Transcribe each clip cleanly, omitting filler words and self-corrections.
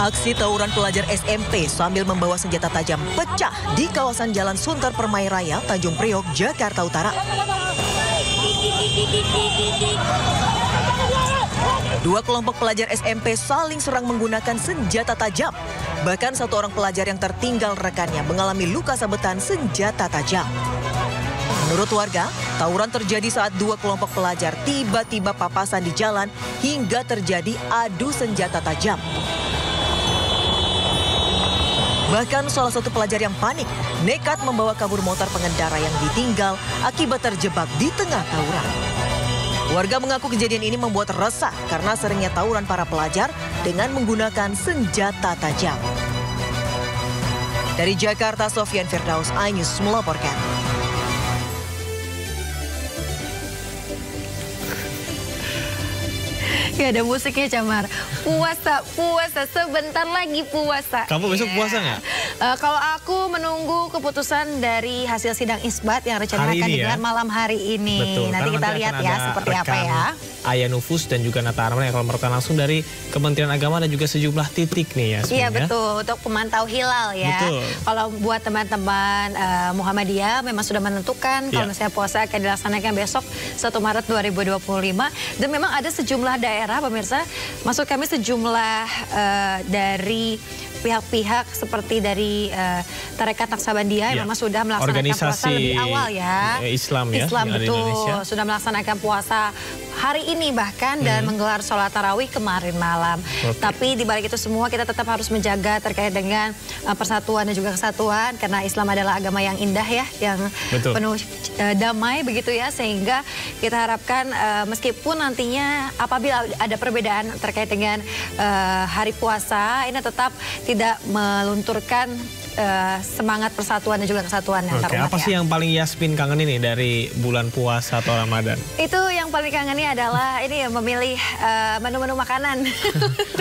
Aksi tawuran pelajar SMP sambil membawa senjata tajam pecah di kawasan Jalan Sunter Permai Raya, Tanjung Priok, Jakarta Utara. Dua kelompok pelajar SMP saling serang menggunakan senjata tajam. Bahkan satu orang pelajar yang tertinggal rekannya mengalami luka sabetan senjata tajam. Menurut warga, tawuran terjadi saat dua kelompok pelajar tiba-tiba papasan di jalan hingga terjadi adu senjata tajam. Bahkan salah satu pelajar yang panik nekat membawa kabur motor pengendara yang ditinggal akibat terjebak di tengah tawuran. Warga mengaku kejadian ini membuat resah karena seringnya tawuran para pelajar dengan menggunakan senjata tajam. Dari Jakarta, Sofyan Firdaus, iNews melaporkan. Ya ada musiknya, Camar. Puasa, sebentar lagi puasa. Kamu besok puasa nggak? Kalau aku menunggu keputusan dari hasil sidang isbat yang rencana akan digelar malam hari ini. Betul, nanti kita lihat ya seperti apa ya. Aya Nufus dan juga Nata Arman yang akan melaporkan langsung dari Kementerian Agama dan juga sejumlah titik nih ya. Iya betul, untuk pemantau hilal ya. Betul. Kalau buat teman-teman Muhammadiyah memang sudah menentukan kalau misalnya puasa akan dilaksanakan besok 1 Maret 2025. Dan memang ada sejumlah daerah pemirsa, maksud kami sejumlah dari pihak-pihak seperti dari Tarekat Naksabandia yang memang sudah melaksanakan puasa lebih awal ya. Islam betul, sudah melaksanakan puasa hari ini bahkan dan menggelar sholat tarawih kemarin malam. Tapi di balik itu semua kita tetap harus menjaga terkait dengan persatuan dan juga kesatuan karena Islam adalah agama yang indah ya, yang penuh damai begitu ya, sehingga kita harapkan meskipun nantinya apabila ada perbedaan terkait dengan hari puasa ini tetap tidak melunturkan semangat persatuan dan juga kesatuan antar umat. Apa sih yang paling Yasmin kangen ini dari bulan puasa atau Ramadan? Itu yang paling kangen ini adalah ini ya, memilih menu-menu makanan.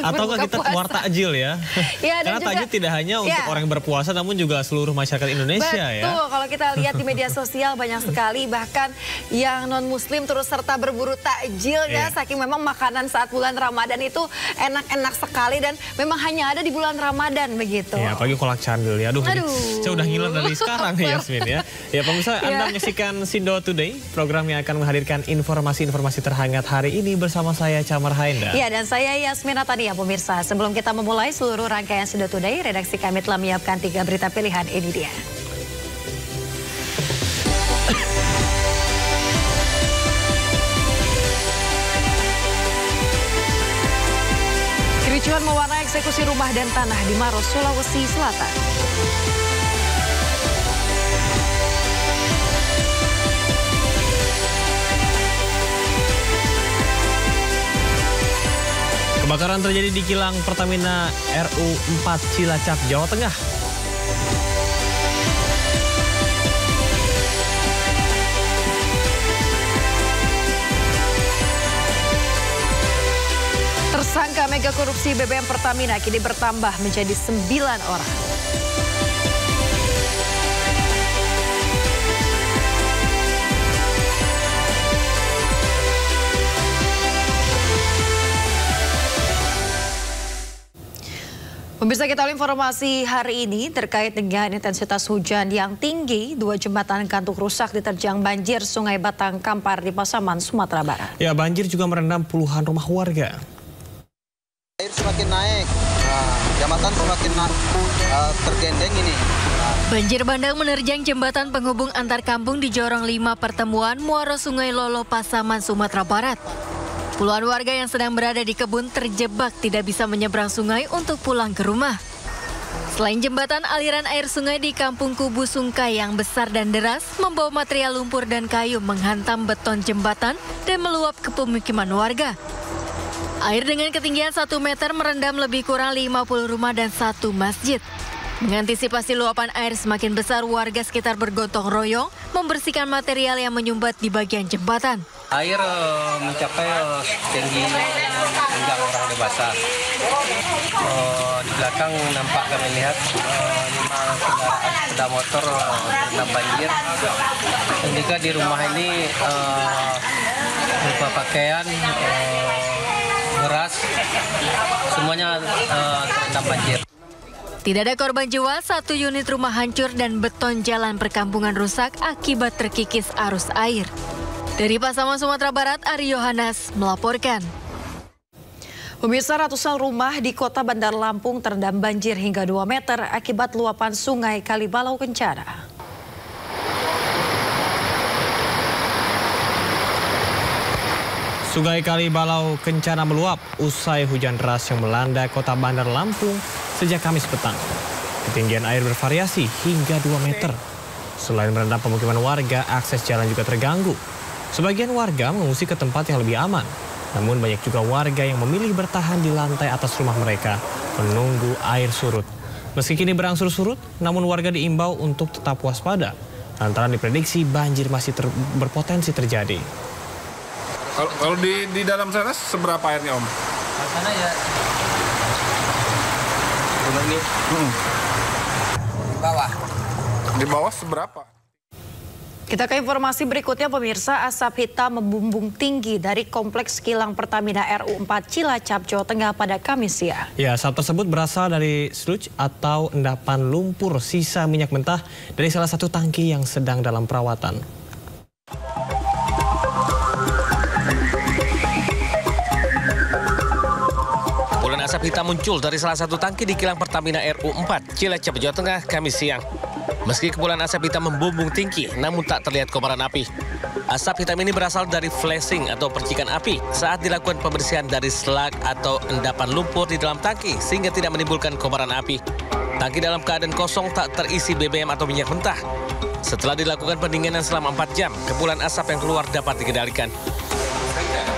Atau kita keluar takjil ya? Karena takjil tidak hanya untuk orang yang berpuasa namun juga seluruh masyarakat Indonesia ya. Betul, kalau kita lihat di media sosial banyak sekali bahkan yang non-muslim terus serta berburu takjil ya, saking memang makanan saat bulan Ramadan itu enak-enak sekali dan memang hanya ada di bulan Ramadan begitu. Ya, apalagi kolak candil. Aduh. Saya udah ngiler dari sekarang nih Yasmin ya. Ya pemirsa, Anda menyaksikan Sindo Today, program yang akan menghadirkan informasi-informasi terhangat hari ini bersama saya Camar Haenda. Ya, dan saya Yasmin Natania pemirsa. Sebelum kita memulai seluruh rangkaian Sindo Today, redaksi kami telah menyiapkan 3 berita pilihan, ini dia. Kericuhan mewarnai eksekusi rumah dan tanah di Maros, Sulawesi Selatan. Kebakaran terjadi di kilang Pertamina RU 4 Cilacap, Jawa Tengah. Tersangka mega korupsi BBM Pertamina kini bertambah menjadi 9 orang. Pemirsa, kita lihat informasi hari ini terkait dengan intensitas hujan yang tinggi. 2 jembatan gantung rusak diterjang banjir Sungai Batang Kampar di Pasaman, Sumatera Barat. Ya, banjir juga merendam puluhan rumah warga. Air semakin naik, jembatan semakin tergendeng ini. Banjir bandang menerjang jembatan penghubung antar kampung di Jorong 5 Pertemuan Muara Sungai Lolo, Pasaman, Sumatera Barat. Puluhan warga yang sedang berada di kebun terjebak tidak bisa menyeberang sungai untuk pulang ke rumah. Selain jembatan, aliran air sungai di Kampung Kubu Sungkai yang besar dan deras membawa material lumpur dan kayu menghantam beton jembatan dan meluap ke pemukiman warga. Air dengan ketinggian 1 meter merendam lebih kurang 50 rumah dan 1 masjid. Mengantisipasi luapan air semakin besar, warga sekitar bergotong royong membersihkan material yang menyumbat di bagian jembatan. Air mencapai tinggi hingga orang dewasa. Di belakang nampak kami lihat 5 kendaraan sepeda motor terendam banjir. Dan juga di rumah ini berupa pakaian beras, semuanya terendam banjir. Tidak ada korban jiwa, 1 unit rumah hancur dan beton jalan perkampungan rusak akibat terkikis arus air. Dari Pasaman, Sumatera Barat, Ari Yohanes melaporkan. Pemirsa, ratusan rumah di kota Bandar Lampung terendam banjir hingga 2 meter akibat luapan sungai Kalibalau Kencana. Sungai Kalibalau Kencana meluap usai hujan deras yang melanda kota Bandar Lampung sejak Kamis petang. Ketinggian air bervariasi hingga 2 meter. Selain merendam pemukiman warga, akses jalan juga terganggu. Sebagian warga mengungsi ke tempat yang lebih aman. Namun banyak juga warga yang memilih bertahan di lantai atas rumah mereka menunggu air surut. Meski kini berangsur surut, namun warga diimbau untuk tetap waspada lantaran diprediksi banjir masih berpotensi terjadi. Kalau di dalam sana seberapa airnya, Om? Di sana ya. Ini. Di bawah. Di bawah seberapa? Kita ke informasi berikutnya, pemirsa. Asap hitam membumbung tinggi dari kompleks kilang Pertamina RU4 Cilacap, Jawa Tengah pada Kamis siang. Ya, asap tersebut berasal dari sludge atau endapan lumpur sisa minyak mentah dari salah satu tangki yang sedang dalam perawatan. Kepulan asap hitam muncul dari salah satu tangki di kilang Pertamina RU4 Cilacap, Jawa Tengah, Kamis siang. Meski kepulan asap hitam membumbung tinggi, namun tak terlihat kobaran api. Asap hitam ini berasal dari flashing atau percikan api saat dilakukan pembersihan dari slag atau endapan lumpur di dalam tangki sehingga tidak menimbulkan kobaran api. Tangki dalam keadaan kosong tak terisi BBM atau minyak mentah. Setelah dilakukan pendinginan selama 4 jam, kepulan asap yang keluar dapat dikendalikan.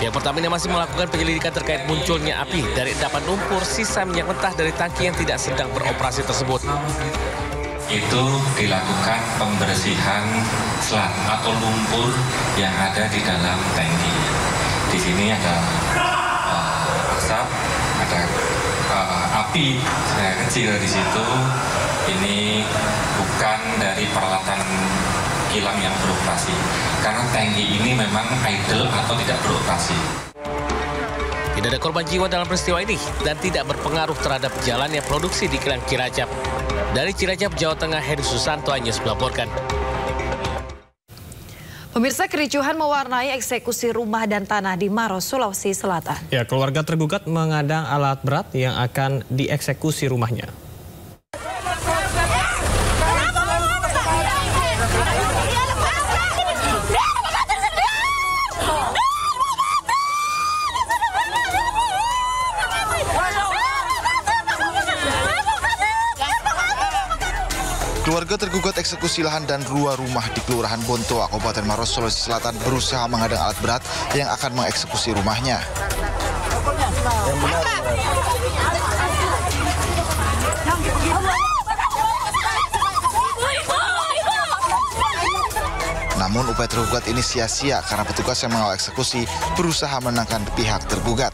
Pihak Pertamina masih melakukan penyelidikan terkait munculnya api dari endapan lumpur sisa minyak mentah dari tangki yang tidak sedang beroperasi tersebut. Itu dilakukan pembersihan slag atau lumpur yang ada di dalam tangki. Di sini ada asap, ada api kecil di situ. Ini bukan dari peralatan kilang yang beroperasi, karena tangki ini memang idle atau tidak beroperasi. Tidak ada korban jiwa dalam peristiwa ini dan tidak berpengaruh terhadap jalannya produksi di kilang Cilacap. Dari Cilacap, Jawa Tengah, Hedi Susanto Anyus melaporkan. Pemirsa, kericuhan mewarnai eksekusi rumah dan tanah di Maros, Sulawesi Selatan. Ya, keluarga tergugat mengadang alat berat yang akan dieksekusi rumahnya. Keluarga tergugat eksekusi lahan dan 2 rumah di Kelurahan Bontoa, Kabupaten Maros, Sulawesi Selatan berusaha mengadang alat berat yang akan mengeksekusi rumahnya. Namun upaya tergugat ini sia-sia karena petugas yang mengawal eksekusi berusaha menenangkan pihak tergugat.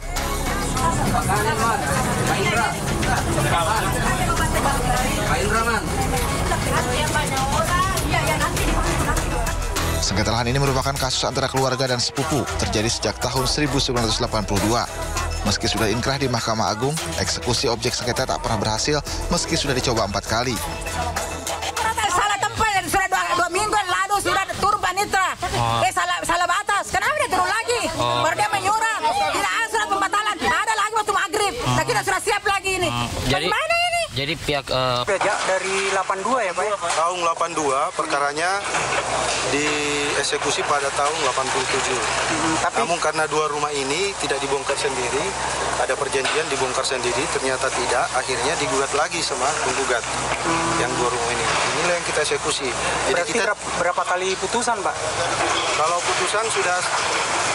Sengketa lahan ini merupakan kasus antara keluarga dan sepupu terjadi sejak tahun 1982. Meski sudah inkrah di Mahkamah Agung, eksekusi objek sengketa tak pernah berhasil meski sudah dicoba 4 kali. Salah tempat, sudah 2 minggu lalu sudah turun panitra. Salah batas, kenapa dia turun lagi? Baru dia menyurah, tidak ada surat pembatalan, ada lagi waktu maghrib. Nah, kita sudah siap lagi ini. Bagaimana ini? Jadi pihak Dari 82 ya Pak? Tahun 82 perkaranya dieksekusi pada tahun 87. Namun karena 2 rumah ini tidak dibongkar sendiri, ada perjanjian dibongkar sendiri, ternyata tidak, akhirnya digugat lagi sama penggugat yang 2 rumah ini. Inilah yang kita eksekusi. Jadi kita berapa kali putusan Pak? Kalau putusan sudah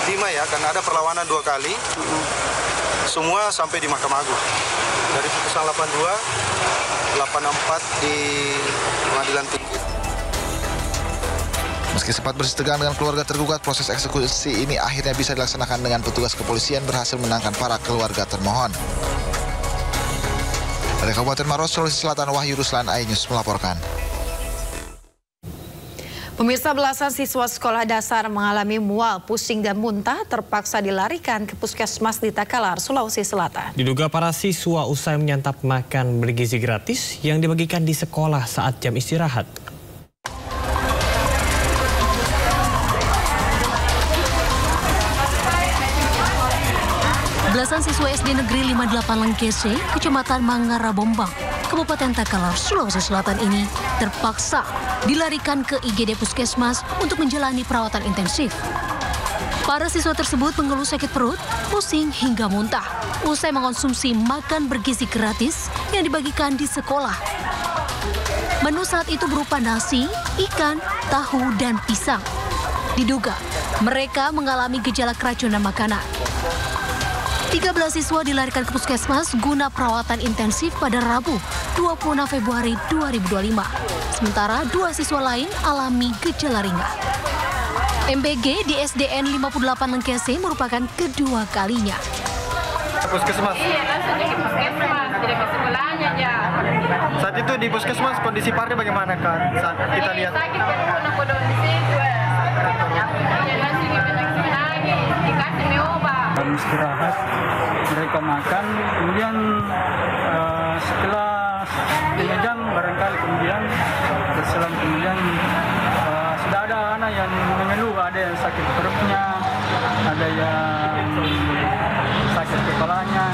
5 ya, karena ada perlawanan 2 kali. Semua sampai di Mahkamah Agung. Dari putusan 82, 84 di Pengadilan Tinggi. Meski sempat bersih tegang dengan keluarga tergugat, proses eksekusi ini akhirnya bisa dilaksanakan dengan petugas kepolisian berhasil menangkan para keluarga termohon. Dari Kabupaten Maros, Sulawesi Selatan, Wahyu Ruslan, iNews melaporkan. Pemirsa, belasan siswa sekolah dasar mengalami mual, pusing dan muntah terpaksa dilarikan ke puskesmas di Takalar, Sulawesi Selatan. Diduga para siswa usai menyantap makan bergizi gratis yang dibagikan di sekolah saat jam istirahat. Belasan siswa SD Negeri 58 Lengkese, Kecamatan Mangarabombang, Kabupaten Takalar, Sulawesi Selatan ini terpaksa dilarikan ke IGD Puskesmas untuk menjalani perawatan intensif. Para siswa tersebut mengeluh sakit perut, pusing hingga muntah usai mengonsumsi makan bergizi gratis yang dibagikan di sekolah. Menu saat itu berupa nasi, ikan, tahu, dan pisang. Diduga mereka mengalami gejala keracunan makanan. 13 siswa dilarikan ke puskesmas guna perawatan intensif pada Rabu 26 Februari 2025. Sementara 2 siswa lain alami gejala ringan. MBG di SDN 58 Lengkese merupakan kedua kalinya. Puskesmas? Iya, langsung di puskesmas, tidak ke sekolahnya aja. Saat itu di puskesmas kondisi Pardi bagaimana kan? Saat kita lihat. Sakit kan, kodok di situ. Langsung lagi, dikasih mie obat. Istirahat, mereka makan, kemudian setelah 3 jam barangkali kemudian berselang kemudian sudah ada anak yang mengeluh, ada yang sakit perutnya, ada yang sakit kepalanya.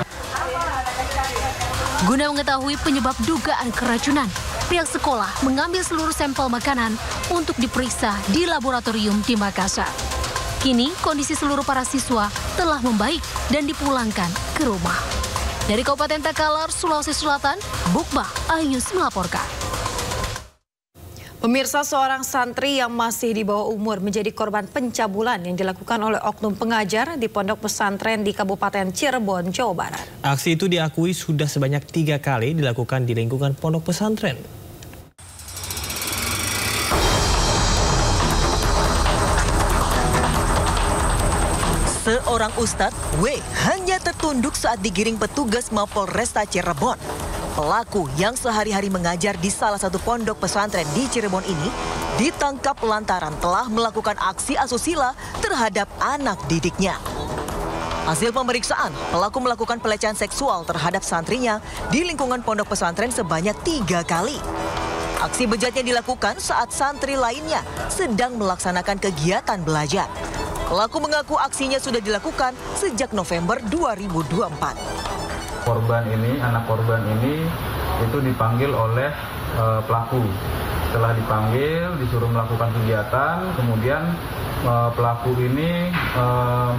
Guna mengetahui penyebab dugaan keracunan, pihak sekolah mengambil seluruh sampel makanan untuk diperiksa di laboratorium di Makassar. Kini kondisi seluruh para siswa telah membaik dan dipulangkan ke rumah. Dari Kabupaten Takalar, Sulawesi Selatan, Bukba Ayus melaporkan. Pemirsa, seorang santri yang masih di bawah umur menjadi korban pencabulan yang dilakukan oleh oknum pengajar di pondok pesantren di Kabupaten Cirebon, Jawa Barat. Aksi itu diakui sudah sebanyak 3 kali dilakukan di lingkungan pondok pesantren. Seorang ustadz W hanya tertunduk saat digiring petugas Mapolresta Cirebon. Pelaku yang sehari-hari mengajar di salah satu pondok pesantren di Cirebon ini ditangkap lantaran telah melakukan aksi asusila terhadap anak didiknya. Hasil pemeriksaan, pelaku melakukan pelecehan seksual terhadap santrinya di lingkungan pondok pesantren sebanyak 3 kali. Aksi bejatnya dilakukan saat santri lainnya sedang melaksanakan kegiatan belajar. Pelaku mengaku aksinya sudah dilakukan sejak November 2024. Anak korban ini itu dipanggil oleh pelaku. Setelah dipanggil, disuruh melakukan kegiatan, kemudian pelaku ini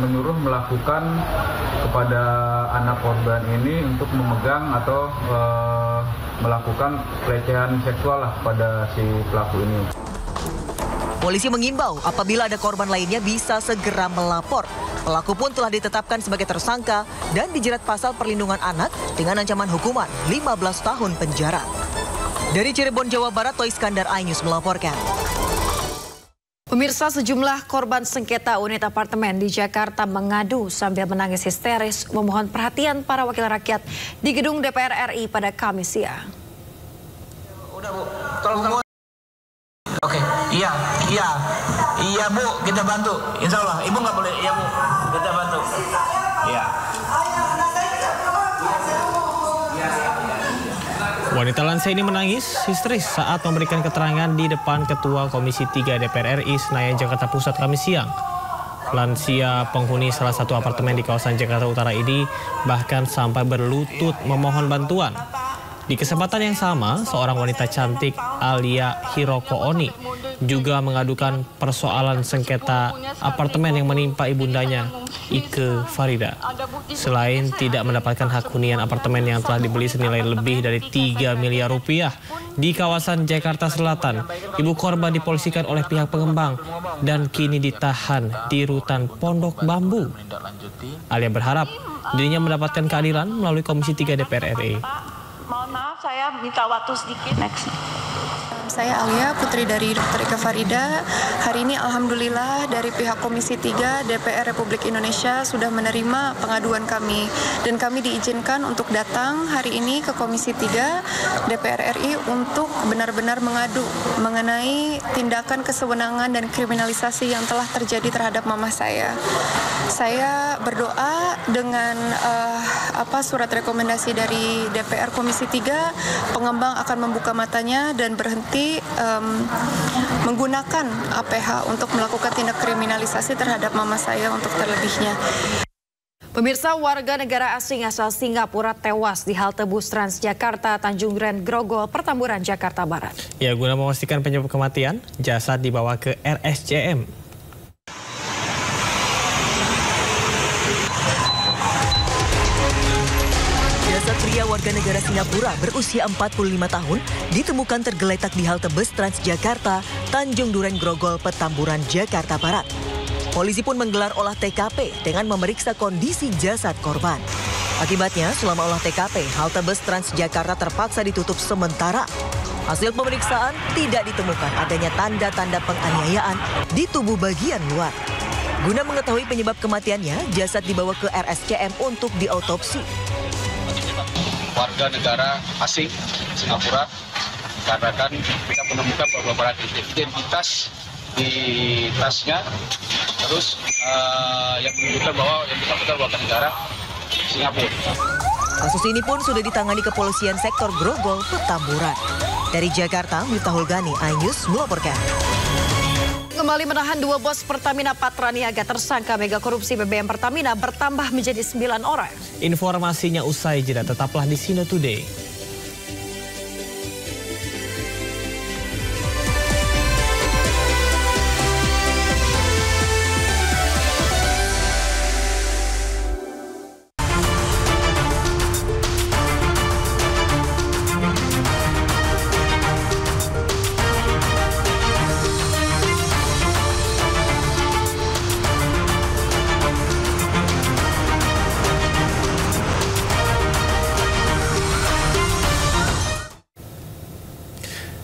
menyuruh melakukan kepada anak korban ini untuk memegang atau melakukan pelecehan seksual lah pada si pelaku ini. Polisi mengimbau apabila ada korban lainnya bisa segera melapor. Pelaku pun telah ditetapkan sebagai tersangka dan dijerat pasal perlindungan anak dengan ancaman hukuman 15 tahun penjara. Dari Cirebon, Jawa Barat, Toy Iskandar, iNews melaporkan. Pemirsa, sejumlah korban sengketa unit apartemen di Jakarta mengadu sambil menangis histeris memohon perhatian para wakil rakyat di gedung DPR RI pada Kamis siang. Udah Bu, tolong. Oke, iya Bu, kita bantu. Insya Allah, Ibu nggak boleh, iya Bu, kita bantu. Iya. Wanita lansia ini menangis histeris saat memberikan keterangan di depan Ketua Komisi 3 DPR RI Senayan, Jakarta Pusat Kamis siang. Lansia penghuni salah satu apartemen di kawasan Jakarta Utara ini bahkan sampai berlutut memohon bantuan. Di kesempatan yang sama, seorang wanita cantik Alia Hiroko Oni juga mengadukan persoalan sengketa apartemen yang menimpa ibundanya, Ike Farida. Selain tidak mendapatkan hak hunian apartemen yang telah dibeli senilai lebih dari 3 miliar rupiah di kawasan Jakarta Selatan, ibu korban dipolisikan oleh pihak pengembang dan kini ditahan di rutan Pondok Bambu. Alia berharap dirinya mendapatkan keadilan melalui Komisi 3 DPR RI. Mohon maaf, saya minta waktu sedikit. Next. saya Alia, putri dari Dr. Ika Farida. Hari ini alhamdulillah dari pihak Komisi 3 DPR Republik Indonesia sudah menerima pengaduan kami. Dan kami diizinkan untuk datang hari ini ke Komisi 3 DPR RI untuk benar-benar mengadu mengenai tindakan kesewenangan dan kriminalisasi yang telah terjadi terhadap mama saya. Saya berdoa dengan surat rekomendasi dari DPR Komisi 3, pengembang akan membuka matanya dan berhenti menggunakan APH untuk melakukan tindak kriminalisasi terhadap mama saya untuk terlebihnya. Pemirsa, warga negara asing asal Singapura tewas di halte bus Transjakarta Tanjung Duren Grogol, Petamburan, Jakarta Barat. Ya, guna memastikan penyebab kematian, jasad dibawa ke RSCM. Pria warga negara Singapura berusia 45 tahun ditemukan tergeletak di halte bus Transjakarta Tanjung Duren Grogol, Petamburan, Jakarta Barat. Polisi pun menggelar olah TKP dengan memeriksa kondisi jasad korban. Akibatnya, selama olah TKP, halte bus Transjakarta terpaksa ditutup sementara. Hasil pemeriksaan tidak ditemukan adanya tanda-tanda penganiayaan di tubuh bagian luar. Guna mengetahui penyebab kematiannya, jasad dibawa ke RSCM untuk diautopsi. Warga negara asing Singapura, karena kan kita menemukan beberapa identitas di tasnya, terus yang menunjukkan bahwa yang bersangkutan warga negara Singapura. Kasus ini pun sudah ditangani kepolisian sektor Grogol, Petamburan. Dari Jakarta, Miftahul Gani, iNews melaporkan. Kembali menahan 2 bos Pertamina Patraniaga, tersangka mega korupsi BBM Pertamina bertambah menjadi 9 orang. Informasinya usai jeda, tetaplah di Sino Today.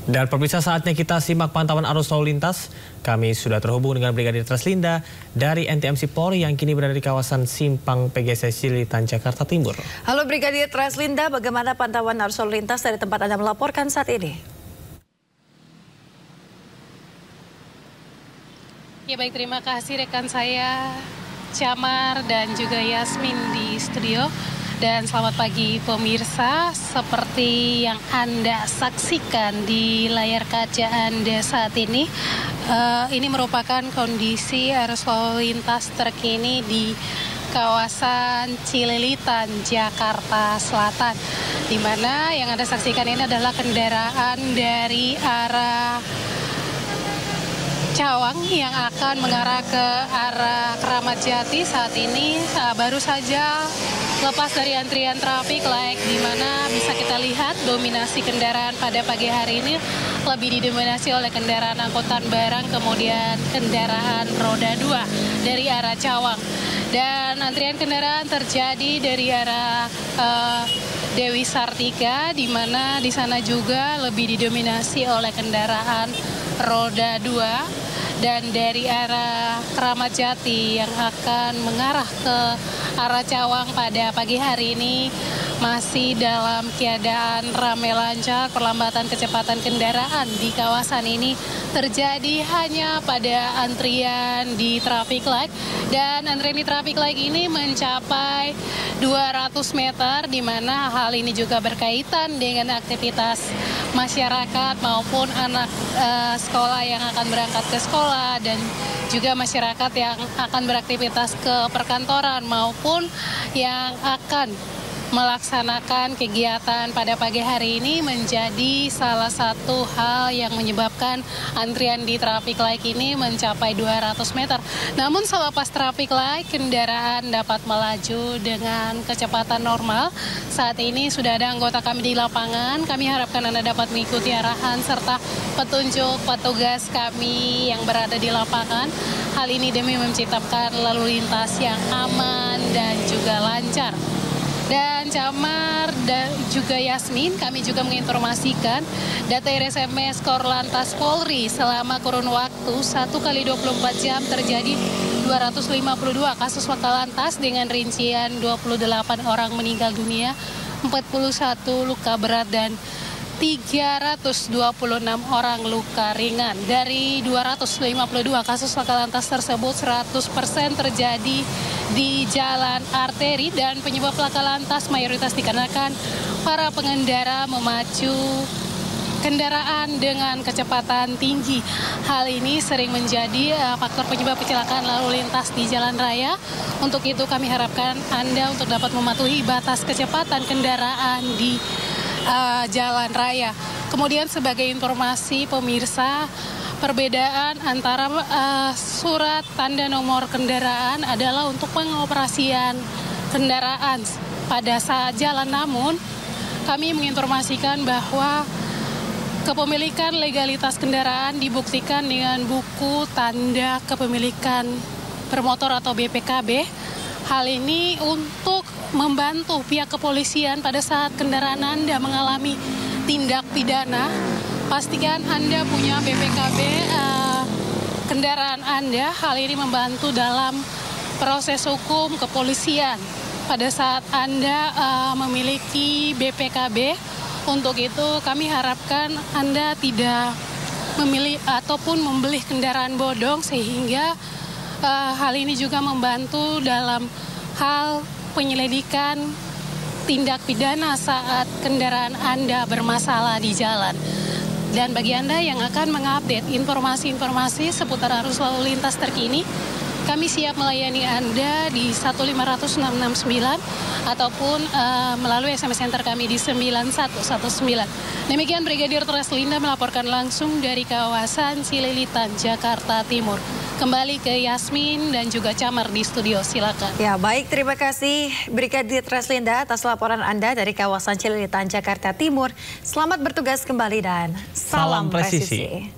Dan pemirsa, saatnya kita simak pantauan arus lalu lintas. Kami sudah terhubung dengan Brigadir Treslinda dari NTMC Polri yang kini berada di kawasan Simpang PGC Cililitan, Jakarta Timur. Halo Brigadir Treslinda, bagaimana pantauan arus lalu lintas dari tempat Anda melaporkan saat ini? Ya baik, terima kasih rekan saya Camar dan juga Yasmin di studio. Dan selamat pagi pemirsa, seperti yang Anda saksikan di layar kaca Anda saat ini merupakan kondisi arus lalu lintas terkini di kawasan Cililitan, Jakarta Selatan. Di mana yang Anda saksikan ini adalah kendaraan dari arah Cawang yang akan mengarah ke arah Keramat Jati saat ini baru saja lepas dari antrian traffic light, di mana bisa kita lihat dominasi kendaraan pada pagi hari ini lebih didominasi oleh kendaraan angkutan barang, kemudian kendaraan roda 2 dari arah Cawang. Dan antrian kendaraan terjadi dari arah Dewi Sartika, di mana di sana juga lebih didominasi oleh kendaraan roda 2. Dan dari arah Keramat Jati yang akan mengarah ke arah Cawang pada pagi hari ini masih dalam keadaan ramai lancar. Perlambatan kecepatan kendaraan di kawasan ini terjadi hanya pada antrian di traffic light, dan antrian di traffic light ini mencapai 200 meter, di mana hal ini juga berkaitan dengan aktivitas masyarakat maupun anak sekolah yang akan berangkat ke sekolah, dan juga masyarakat yang akan beraktivitas ke perkantoran maupun yang akan melaksanakan kegiatan pada pagi hari ini menjadi salah satu hal yang menyebabkan antrian di traffic light ini mencapai 200 meter. Namun selepas traffic light, kendaraan dapat melaju dengan kecepatan normal. Saat ini sudah ada anggota kami di lapangan. Kami harapkan Anda dapat mengikuti arahan serta petunjuk petugas kami yang berada di lapangan. Hal ini demi menciptakan lalu lintas yang aman dan juga lancar. Dan Camar dan juga Yasmin, kami juga menginformasikan data RSMS Korlantas Polri selama kurun waktu 1 kali 24 jam terjadi 252 kasus laka lantas dengan rincian 28 orang meninggal dunia, 41 luka berat dan 326 orang luka ringan. Dari 252 kasus laka lantas tersebut 100% terjadi di jalan arteri dan penyebab laka lantas mayoritas dikarenakan para pengendara memacu kendaraan dengan kecepatan tinggi. Hal ini sering menjadi faktor penyebab kecelakaan lalu lintas di jalan raya. Untuk itu kami harapkan Anda untuk dapat mematuhi batas kecepatan kendaraan di jalan raya. Kemudian sebagai informasi pemirsa, perbedaan antara surat tanda nomor kendaraan adalah untuk pengoperasian kendaraan pada saat jalan. Namun kami menginformasikan bahwa kepemilikan legalitas kendaraan dibuktikan dengan buku tanda kepemilikan bermotor atau BPKB. Hal ini untuk membantu pihak kepolisian pada saat kendaraan Anda mengalami tindak pidana. Pastikan Anda punya BPKB kendaraan Anda. Hal ini membantu dalam proses hukum kepolisian pada saat Anda memiliki BPKB. Untuk itu kami harapkan Anda tidak memilih ataupun membeli kendaraan bodong, sehingga hal ini juga membantu dalam hal penyelidikan tindak pidana saat kendaraan Anda bermasalah di jalan. Dan bagi Anda yang akan mengupdate informasi-informasi seputar arus lalu lintas terkini, kami siap melayani Anda di 15669 ataupun melalui SMS center kami di 9119. Demikian Brigadir Treslinda melaporkan langsung dari kawasan Cililitan, Jakarta Timur. Kembali ke Yasmin dan juga Camar di studio, silakan. Ya, baik, terima kasih Brigadir Treslinda atas laporan Anda dari kawasan Cililitan, Jakarta Timur. Selamat bertugas kembali dan salam presisi.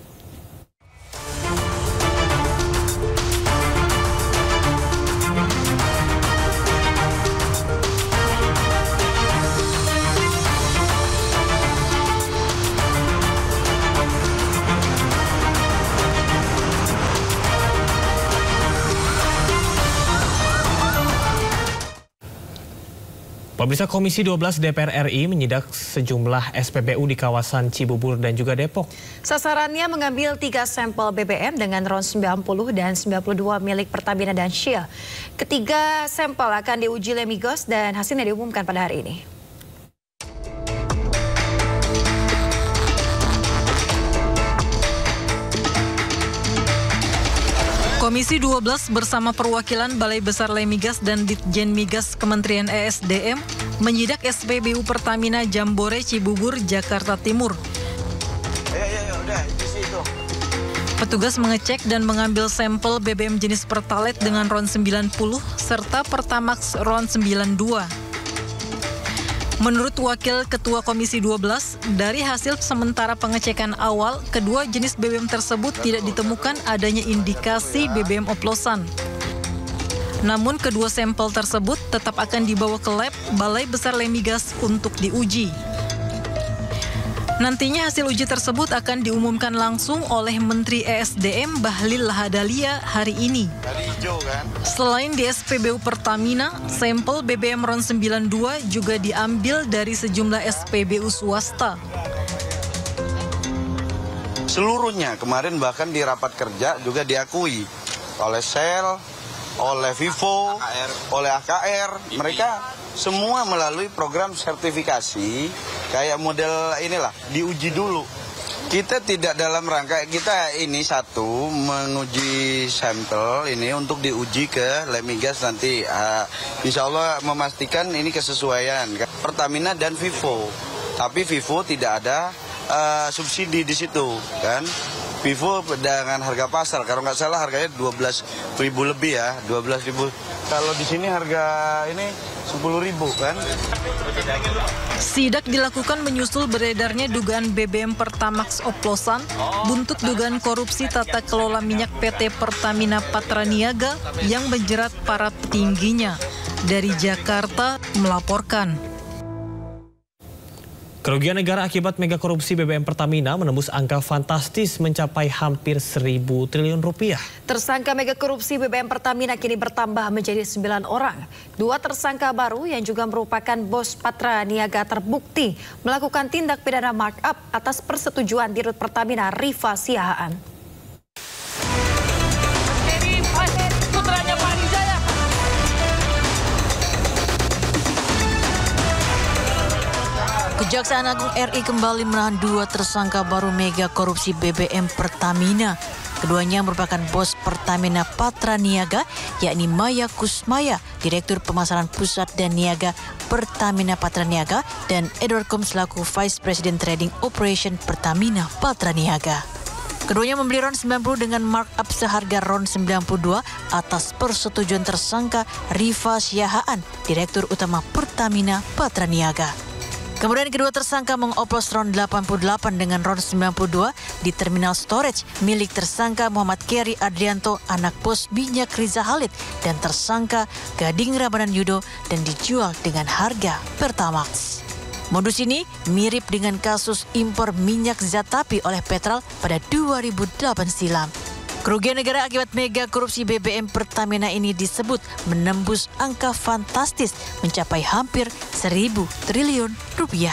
Pemirsa, Komisi 12 DPR RI menyidak sejumlah SPBU di kawasan Cibubur dan juga Depok. Sasarannya mengambil 3 sampel BBM dengan RON 90 dan 92 milik Pertamina dan Shell. Ketiga sampel akan diuji Lemigos dan hasilnya diumumkan pada hari ini. Komisi 12 bersama perwakilan Balai Besar Lemigas dan Ditjen Migas Kementerian ESDM menyidak SPBU Pertamina Jambore Cibubur, Jakarta Timur. Petugas mengecek dan mengambil sampel BBM jenis Pertalite dengan RON 90 serta Pertamax RON 92. Menurut Wakil Ketua Komisi 12, dari hasil sementara pengecekan awal, kedua jenis BBM tersebut tidak ditemukan adanya indikasi BBM oplosan. Namun kedua sampel tersebut tetap akan dibawa ke lab Balai Besar Lemigas untuk diuji. Nantinya hasil uji tersebut akan diumumkan langsung oleh Menteri ESDM Bahlil Lahadalia hari ini. Selain di SPBU Pertamina, sampel BBM RON 92 juga diambil dari sejumlah SPBU swasta. Seluruhnya kemarin bahkan di rapat kerja juga diakui oleh Shell, oleh Vivo, oleh AKR. Mereka semua melalui program sertifikasi kayak model inilah, diuji dulu. Kita tidak dalam rangka, kita ini satu menguji sampel ini untuk diuji ke Lemigas nanti. Insya Allah memastikan ini kesesuaian Pertamina dan Vivo. Tapi Vivo tidak ada subsidi di situ kan. Vivo dengan harga pasar, kalau nggak salah harganya 12.000 lebih ya, 12.000. Kalau di sini harga ini 10.000 kan. Sidak dilakukan menyusul beredarnya dugaan BBM Pertamax oplosan, buntut dugaan korupsi tata kelola minyak PT Pertamina Patraniaga yang menjerat para petingginya. dari Jakarta melaporkan. Kerugian negara akibat mega korupsi BBM Pertamina menembus angka fantastis mencapai hampir 1.000 triliun rupiah. Tersangka mega korupsi BBM Pertamina kini bertambah menjadi 9 orang. 2 tersangka baru yang juga merupakan bos Patra Niaga terbukti melakukan tindak pidana markup atas persetujuan Dirut Pertamina Rifa Siahaan. Kejaksaan Agung RI kembali menahan 2 tersangka baru mega korupsi BBM Pertamina. Keduanya merupakan bos Pertamina Patra Niaga, yakni Maya Kusmaya, Direktur Pemasaran Pusat dan Niaga Pertamina Patra Niaga, dan Edward Kom selaku Vice President Trading Operation Pertamina Patra Niaga. Keduanya membeli RON 90 dengan markup seharga RON 92 atas persetujuan tersangka Rifa Siahaan, Direktur Utama Pertamina Patra Niaga. Kemudian kedua tersangka mengoplos RON 88 dengan RON 92 di terminal storage milik tersangka Muhammad Keri Adrianto, anak bos minyak Riza Khalid, dan tersangka Gading Rabanan Yudo, dan dijual dengan harga Pertamax. Modus ini mirip dengan kasus impor minyak Zatapi oleh Petral pada 2008 silam. Kerugian negara akibat mega korupsi BBM Pertamina ini disebut menembus angka fantastis mencapai hampir 1.000 triliun rupiah.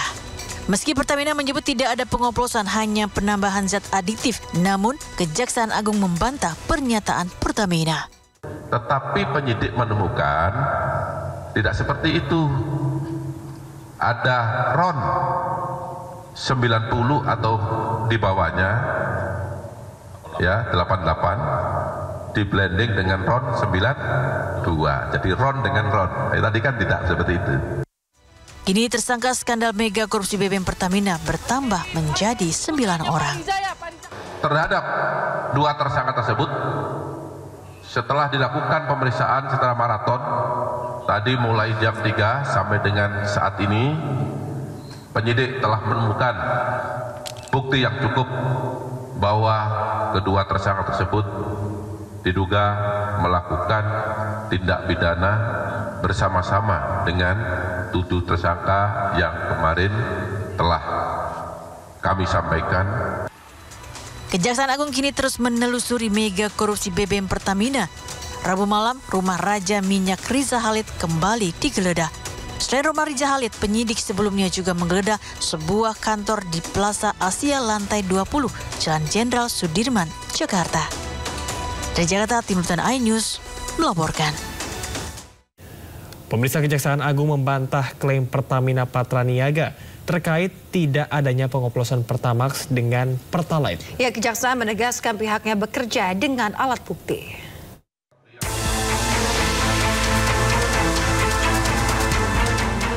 Meski Pertamina menyebut tidak ada pengoplosan, hanya penambahan zat aditif, namun Kejaksaan Agung membantah pernyataan Pertamina. Tetapi penyidik menemukan tidak seperti itu. Ada RON 90 atau di bawahnya, ya 88 di blending dengan RON 92. Jadi RON dengan RON. Tadi kan tidak seperti itu. Kini tersangka skandal mega korupsi BBM Pertamina bertambah menjadi 9 orang. Terhadap 2 tersangka tersebut, setelah dilakukan pemeriksaan secara maraton, tadi mulai jam 3 sampai dengan saat ini, penyidik telah menemukan bukti yang cukup bahwa kedua tersangka tersebut diduga melakukan tindak pidana bersama-sama dengan 7 tersangka yang kemarin telah kami sampaikan. Kejaksaan Agung kini terus menelusuri mega korupsi BBM Pertamina. Rabu malam, rumah Raja Minyak Riza Khalid kembali digeledah. Selain rumah Riza Khalid, penyidik sebelumnya juga menggeledah sebuah kantor di Plaza Asia lantai 20, Jalan Jenderal Sudirman, Jakarta. Dari Jakarta, Tim Liputan iNews melaporkan. Pemirsa, Kejaksaan Agung membantah klaim Pertamina Patra Niaga terkait tidak adanya pengoplosan Pertamax dengan Pertalite. Ya, Kejaksaan menegaskan pihaknya bekerja dengan alat bukti.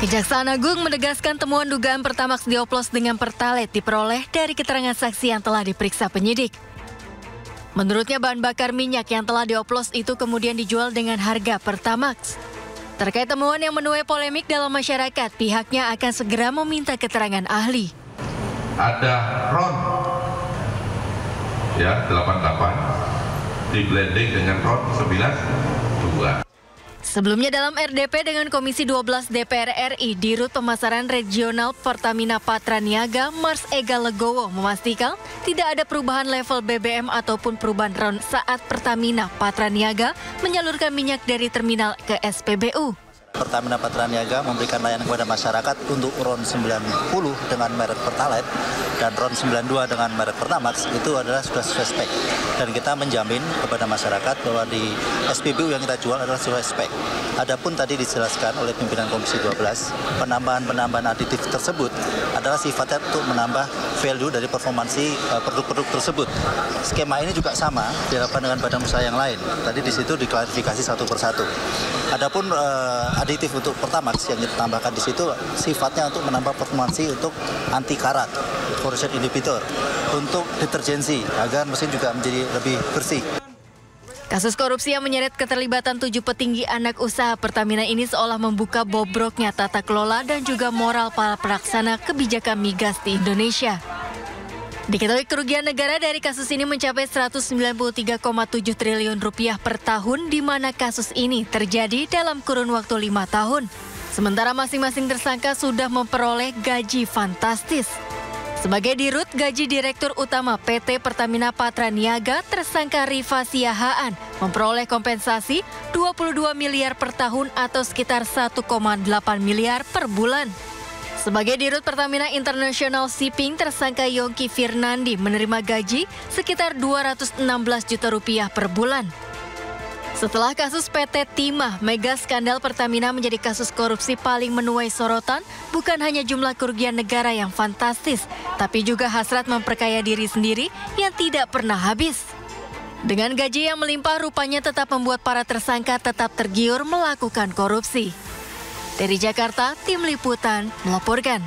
Kejaksaan Agung menegaskan temuan dugaan Pertamax dioplos dengan Pertalite diperoleh dari keterangan saksi yang telah diperiksa penyidik. Menurutnya bahan bakar minyak yang telah dioplos itu kemudian dijual dengan harga Pertamax. Terkait temuan yang menuai polemik dalam masyarakat, pihaknya akan segera meminta keterangan ahli. Ada RON ya 88 di blending dengan RON 92. Sebelumnya dalam RDP dengan Komisi 12 DPR RI, Dirut Pemasaran Regional Pertamina Patra Niaga, Mars Ega Legowo, memastikan tidak ada perubahan level BBM ataupun perubahan RON saat Pertamina Patra Niaga menyalurkan minyak dari terminal ke SPBU. Pertamina Patra Niaga memberikan layanan kepada masyarakat untuk RON 90 dengan merek Pertalite dan RON 92 dengan merek Pertamax itu adalah sudah sesuai spek. Dan kita menjamin kepada masyarakat bahwa di SPBU yang kita jual adalah sesuai spek. Adapun tadi dijelaskan oleh pimpinan Komisi 12, penambahan aditif tersebut adalah sifatnya untuk menambah value dari performansi produk-produk tersebut. Skema ini juga sama dilakukan dengan badan usaha yang lain. Tadi di situ diklarifikasi satu persatu. Adapun aditif untuk Pertamax yang ditambahkan di situ sifatnya untuk menambah performansi untuk anti karat, corrosion inhibitor, untuk deterjensi agar mesin juga menjadi lebih bersih. Kasus korupsi yang menyeret keterlibatan 7 petinggi anak usaha Pertamina ini seolah membuka bobroknya tata kelola dan juga moral para pelaksana kebijakan migas di Indonesia. Diketahui kerugian negara dari kasus ini mencapai 193,7 triliun rupiah per tahun, di mana kasus ini terjadi dalam kurun waktu 5 tahun. Sementara masing-masing tersangka sudah memperoleh gaji fantastis. Sebagai dirut gaji Direktur Utama PT Pertamina Patraniaga, tersangka Rifa Siahaan memperoleh kompensasi 22 miliar per tahun atau sekitar 1,8 miliar per bulan. Sebagai dirut Pertamina International Shipping, tersangka Yongki Firnandi menerima gaji sekitar 216 juta rupiah per bulan. Setelah kasus PT Timah, mega skandal Pertamina menjadi kasus korupsi paling menuai sorotan, bukan hanya jumlah kerugian negara yang fantastis, tapi juga hasrat memperkaya diri sendiri yang tidak pernah habis. Dengan gaji yang melimpah, rupanya tetap membuat para tersangka tetap tergiur melakukan korupsi. Dari Jakarta, Tim Liputan melaporkan.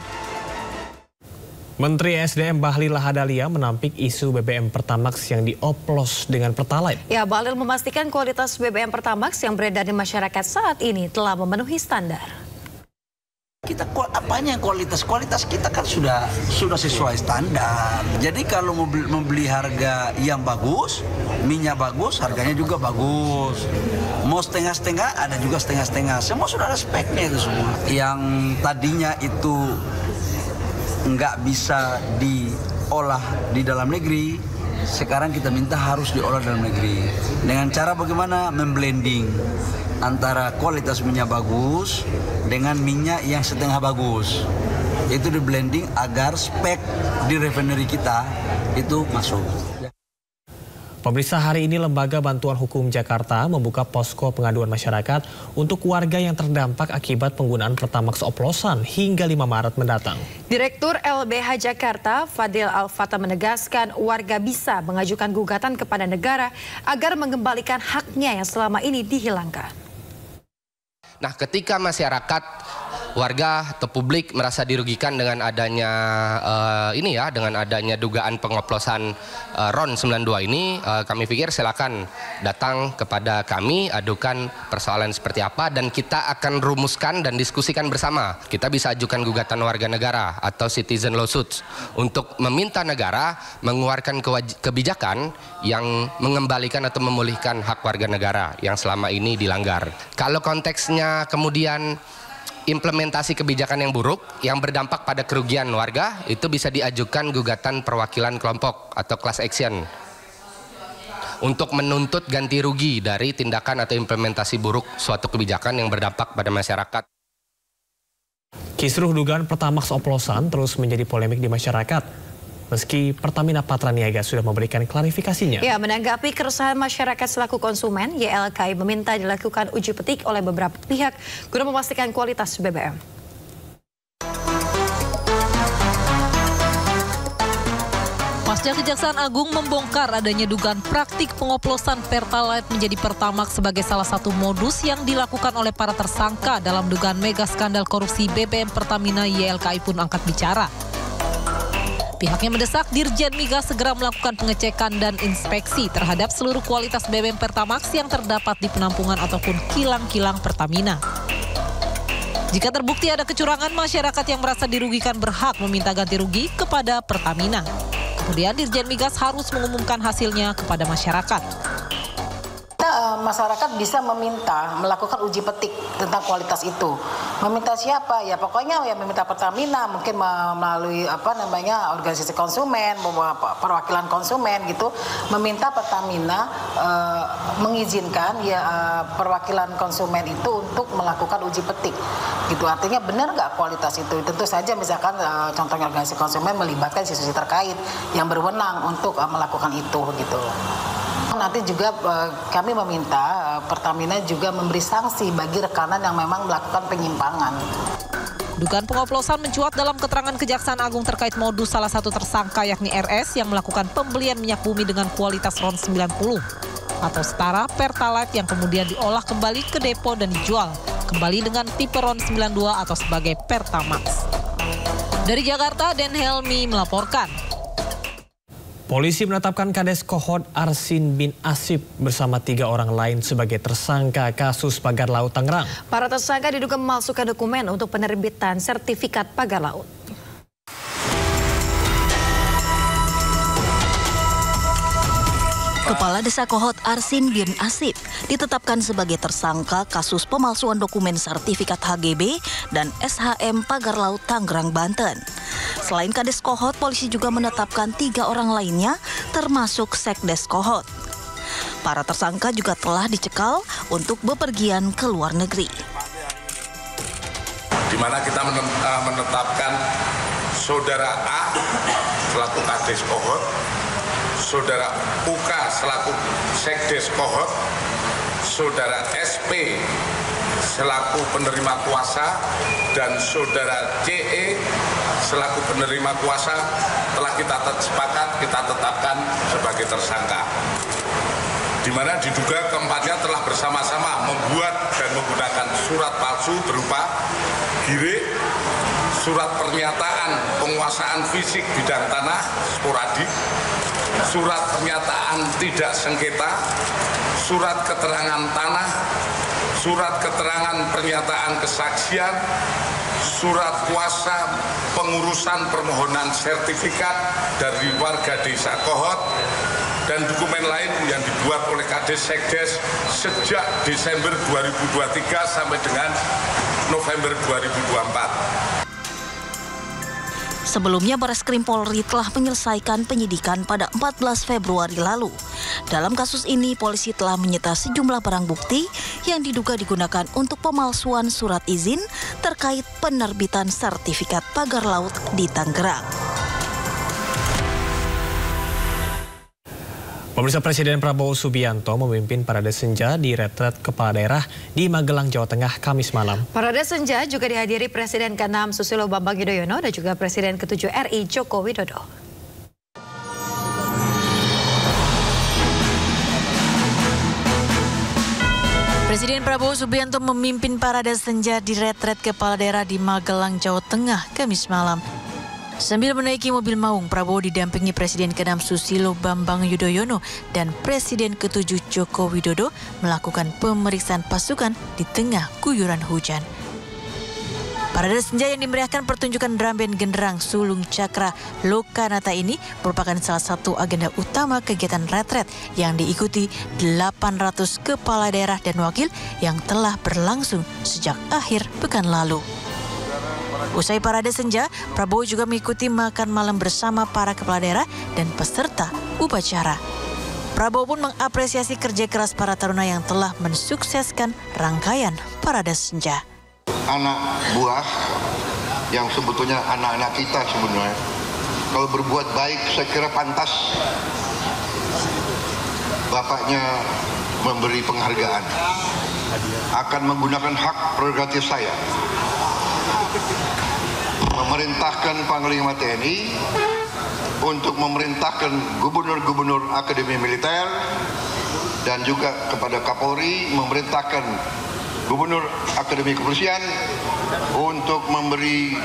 Menteri SDM Bahlil Lahadalia menampik isu BBM Pertamax yang dioplos dengan Pertalite. Ya, Bahlil memastikan kualitas BBM Pertamax yang beredar di masyarakat saat ini telah memenuhi standar. Kita apanya yang kualitas kita kan sudah sesuai standar. Jadi kalau membeli harga yang bagus, minyak bagus, harganya juga bagus. Mau setengah-setengah, ada juga setengah-setengah. Semua sudah ada speknya itu semua. Yang tadinya itu nggak bisa diolah di dalam negeri, sekarang kita minta harus diolah dalam negeri. Dengan cara bagaimana? Memblending antara kualitas minyak bagus dengan minyak yang setengah bagus. Itu di blending agar spek di refinery kita itu masuk. Pemirsa, hari ini Lembaga Bantuan Hukum Jakarta membuka posko pengaduan masyarakat untuk warga yang terdampak akibat penggunaan Pertamax oplosan hingga 5 Maret mendatang. Direktur LBH Jakarta, Fadil Al-Fatah, menegaskan warga bisa mengajukan gugatan kepada negara agar mengembalikan haknya yang selama ini dihilangkan. Nah, ketika masyarakat, warga atau publik merasa dirugikan dengan adanya dengan adanya dugaan pengoplosan RON 92 ini, kami pikir silakan datang kepada kami, adukan persoalan seperti apa, dan kita akan rumuskan dan diskusikan bersama. Kita bisa ajukan gugatan warga negara atau citizen lawsuits untuk meminta negara mengeluarkan kebijakan yang mengembalikan atau memulihkan hak warga negara yang selama ini dilanggar. Kalau konteksnya kemudian implementasi kebijakan yang buruk yang berdampak pada kerugian warga, itu bisa diajukan gugatan perwakilan kelompok atau class action untuk menuntut ganti rugi dari tindakan atau implementasi buruk suatu kebijakan yang berdampak pada masyarakat. Kisruh dugaan Pertamax oplosan terus menjadi polemik di masyarakat. Meski Pertamina Patraniaga sudah memberikan klarifikasinya. Ya, menanggapi keresahan masyarakat selaku konsumen, YLKI meminta dilakukan uji petik oleh beberapa pihak guna memastikan kualitas BBM. Pasca Kejaksaan Agung membongkar adanya dugaan praktik pengoplosan Pertalite menjadi Pertamax sebagai salah satu modus yang dilakukan oleh para tersangka dalam dugaan mega skandal korupsi BBM Pertamina, YLKI pun angkat bicara. Pihaknya mendesak Dirjen Migas segera melakukan pengecekan dan inspeksi terhadap seluruh kualitas BBM Pertamax yang terdapat di penampungan ataupun kilang-kilang Pertamina. Jika terbukti ada kecurangan, masyarakat yang merasa dirugikan berhak meminta ganti rugi kepada Pertamina. Kemudian Dirjen Migas harus mengumumkan hasilnya kepada masyarakat. Masyarakat bisa melakukan uji petik tentang kualitas itu. Meminta siapa? Ya pokoknya ya meminta Pertamina, mungkin melalui organisasi konsumen, perwakilan konsumen gitu, meminta Pertamina mengizinkan perwakilan konsumen itu untuk melakukan uji petik. Gitu, artinya benar nggak kualitas itu? Tentu saja misalkan contohnya organisasi konsumen melibatkan institusi terkait yang berwenang untuk melakukan itu gitu. Nanti juga kami meminta Pertamina juga memberi sanksi bagi rekanan yang memang melakukan penyimpangan. Dugaan pengoplosan mencuat dalam keterangan Kejaksaan Agung terkait modus salah satu tersangka yakni RS yang melakukan pembelian minyak bumi dengan kualitas RON 90 atau setara Pertalite yang kemudian diolah kembali ke depo dan dijual kembali dengan tipe RON 92 atau sebagai Pertamax. Dari Jakarta, Den Helmi melaporkan. Polisi menetapkan Kades Kohod Arsin bin Asib bersama 3 orang lain sebagai tersangka kasus pagar laut Tangerang. Para tersangka diduga memalsukan dokumen untuk penerbitan sertifikat pagar laut. Kepala Desa Kohot Arsin bin Asip ditetapkan sebagai tersangka kasus pemalsuan dokumen sertifikat HGB dan SHM Pagar Laut Tangerang, Banten. Selain Kades Kohot, polisi juga menetapkan 3 orang lainnya termasuk Sekdes Kohot. Para tersangka juga telah dicekal untuk bepergian ke luar negeri. Di mana kita menetapkan Saudara A selaku Kades Kohot, Saudara UK selaku Sekdes Kohot, Saudara SP selaku penerima kuasa, dan Saudara CE selaku penerima kuasa telah kita tetapkan sebagai tersangka. Di mana diduga keempatnya telah bersama-sama membuat dan menggunakan surat palsu berupa GIRE, surat pernyataan penguasaan fisik bidang tanah sporadik, surat pernyataan tidak sengketa, surat keterangan tanah, surat keterangan pernyataan kesaksian, surat kuasa pengurusan permohonan sertifikat dari warga desa Kohot, dan dokumen lain yang dibuat oleh Kades Sekdes sejak Desember 2023 sampai dengan November 2024. Sebelumnya, Bareskrim Polri telah menyelesaikan penyidikan pada 14 Februari lalu. Dalam kasus ini, polisi telah menyita sejumlah barang bukti yang diduga digunakan untuk pemalsuan surat izin terkait penerbitan sertifikat pagar laut di Tangerang. Pemirsa, Presiden Prabowo Subianto memimpin Parade Senja di Retret Kepala Daerah di Magelang, Jawa Tengah, Kamis malam. Parade Senja juga dihadiri Presiden ke-6 Susilo Bambang Yudhoyono dan juga Presiden ke-7 RI Joko Widodo. Presiden Prabowo Subianto memimpin Parade Senja di Retret Kepala Daerah di Magelang, Jawa Tengah, Kamis malam. Sambil menaiki mobil maung, Prabowo didampingi Presiden ke-6 Susilo Bambang Yudhoyono dan Presiden ke-7 Joko Widodo melakukan pemeriksaan pasukan di tengah guyuran hujan. Parade Senja yang dimeriahkan pertunjukan drum band genderang Sulung Cakra Lokanata ini merupakan salah satu agenda utama kegiatan retret yang diikuti 800 kepala daerah dan wakil yang telah berlangsung sejak akhir pekan lalu. Usai Parade Senja, Prabowo juga mengikuti makan malam bersama para kepala daerah dan peserta upacara. Prabowo pun mengapresiasi kerja keras para taruna yang telah mensukseskan rangkaian Parade Senja. Anak buah yang sebetulnya anak-anak kita sebenarnya, kalau berbuat baik saya kira pantas bapaknya memberi penghargaan. Akan menggunakan hak prerogatif saya memerintahkan Panglima TNI untuk memerintahkan gubernur-gubernur Akademi Militer dan juga kepada Kapolri memerintahkan Gubernur Akademi Kepolisian untuk memberi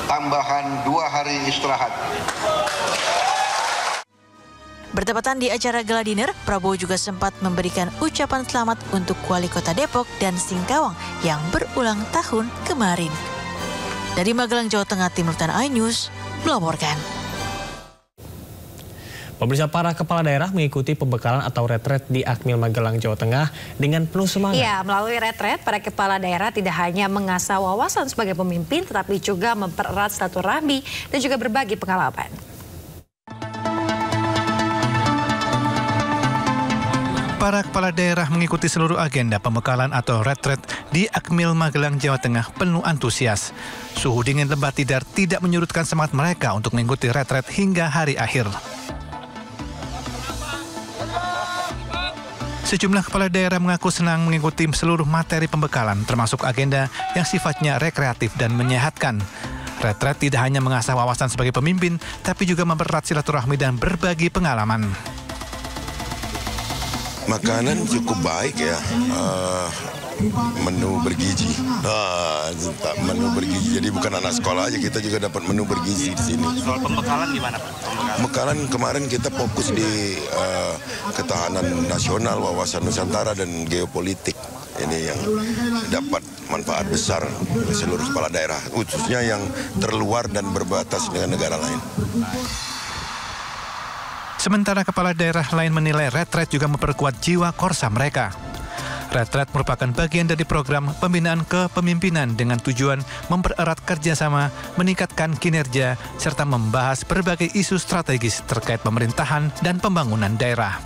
tambahan 2 hari istirahat. Bertepatan di acara gala dinner, Prabowo juga sempat memberikan ucapan selamat untuk Wali Kota Depok dan Singkawang yang berulang tahun kemarin. Dari Magelang, Jawa Tengah, Tim Liputan iNews melaporkan. Pemirsa, para kepala daerah mengikuti pembekalan atau retret di Akmil Magelang, Jawa Tengah dengan penuh semangat. Ya, melalui retret, para kepala daerah tidak hanya mengasah wawasan sebagai pemimpin, tetapi juga mempererat silaturahmi dan juga berbagi pengalaman. Para kepala daerah mengikuti seluruh agenda pembekalan atau retret di Akmil Magelang, Jawa Tengah penuh antusias. Suhu dingin lebat tidar tidak menyurutkan semangat mereka untuk mengikuti retret hingga hari akhir. Sejumlah kepala daerah mengaku senang mengikuti seluruh materi pembekalan, termasuk agenda yang sifatnya rekreatif dan menyehatkan. Retret tidak hanya mengasah wawasan sebagai pemimpin, tapi juga mempererat silaturahmi dan berbagi pengalaman. Makanan cukup baik ya, menu bergizi. Menu bergizi, jadi bukan anak sekolah aja, kita juga dapat menu bergizi di sini. Soal pembekalan gimana Pak? Pembekalan kemarin kita fokus di ketahanan nasional, wawasan Nusantara dan geopolitik. Ini yang dapat manfaat besar seluruh kepala daerah, khususnya yang terluar dan berbatas dengan negara lain. Sementara kepala daerah lain menilai retret juga memperkuat jiwa korsa mereka. Retret merupakan bagian dari program pembinaan kepemimpinan dengan tujuan mempererat kerjasama, meningkatkan kinerja, serta membahas berbagai isu strategis terkait pemerintahan dan pembangunan daerah.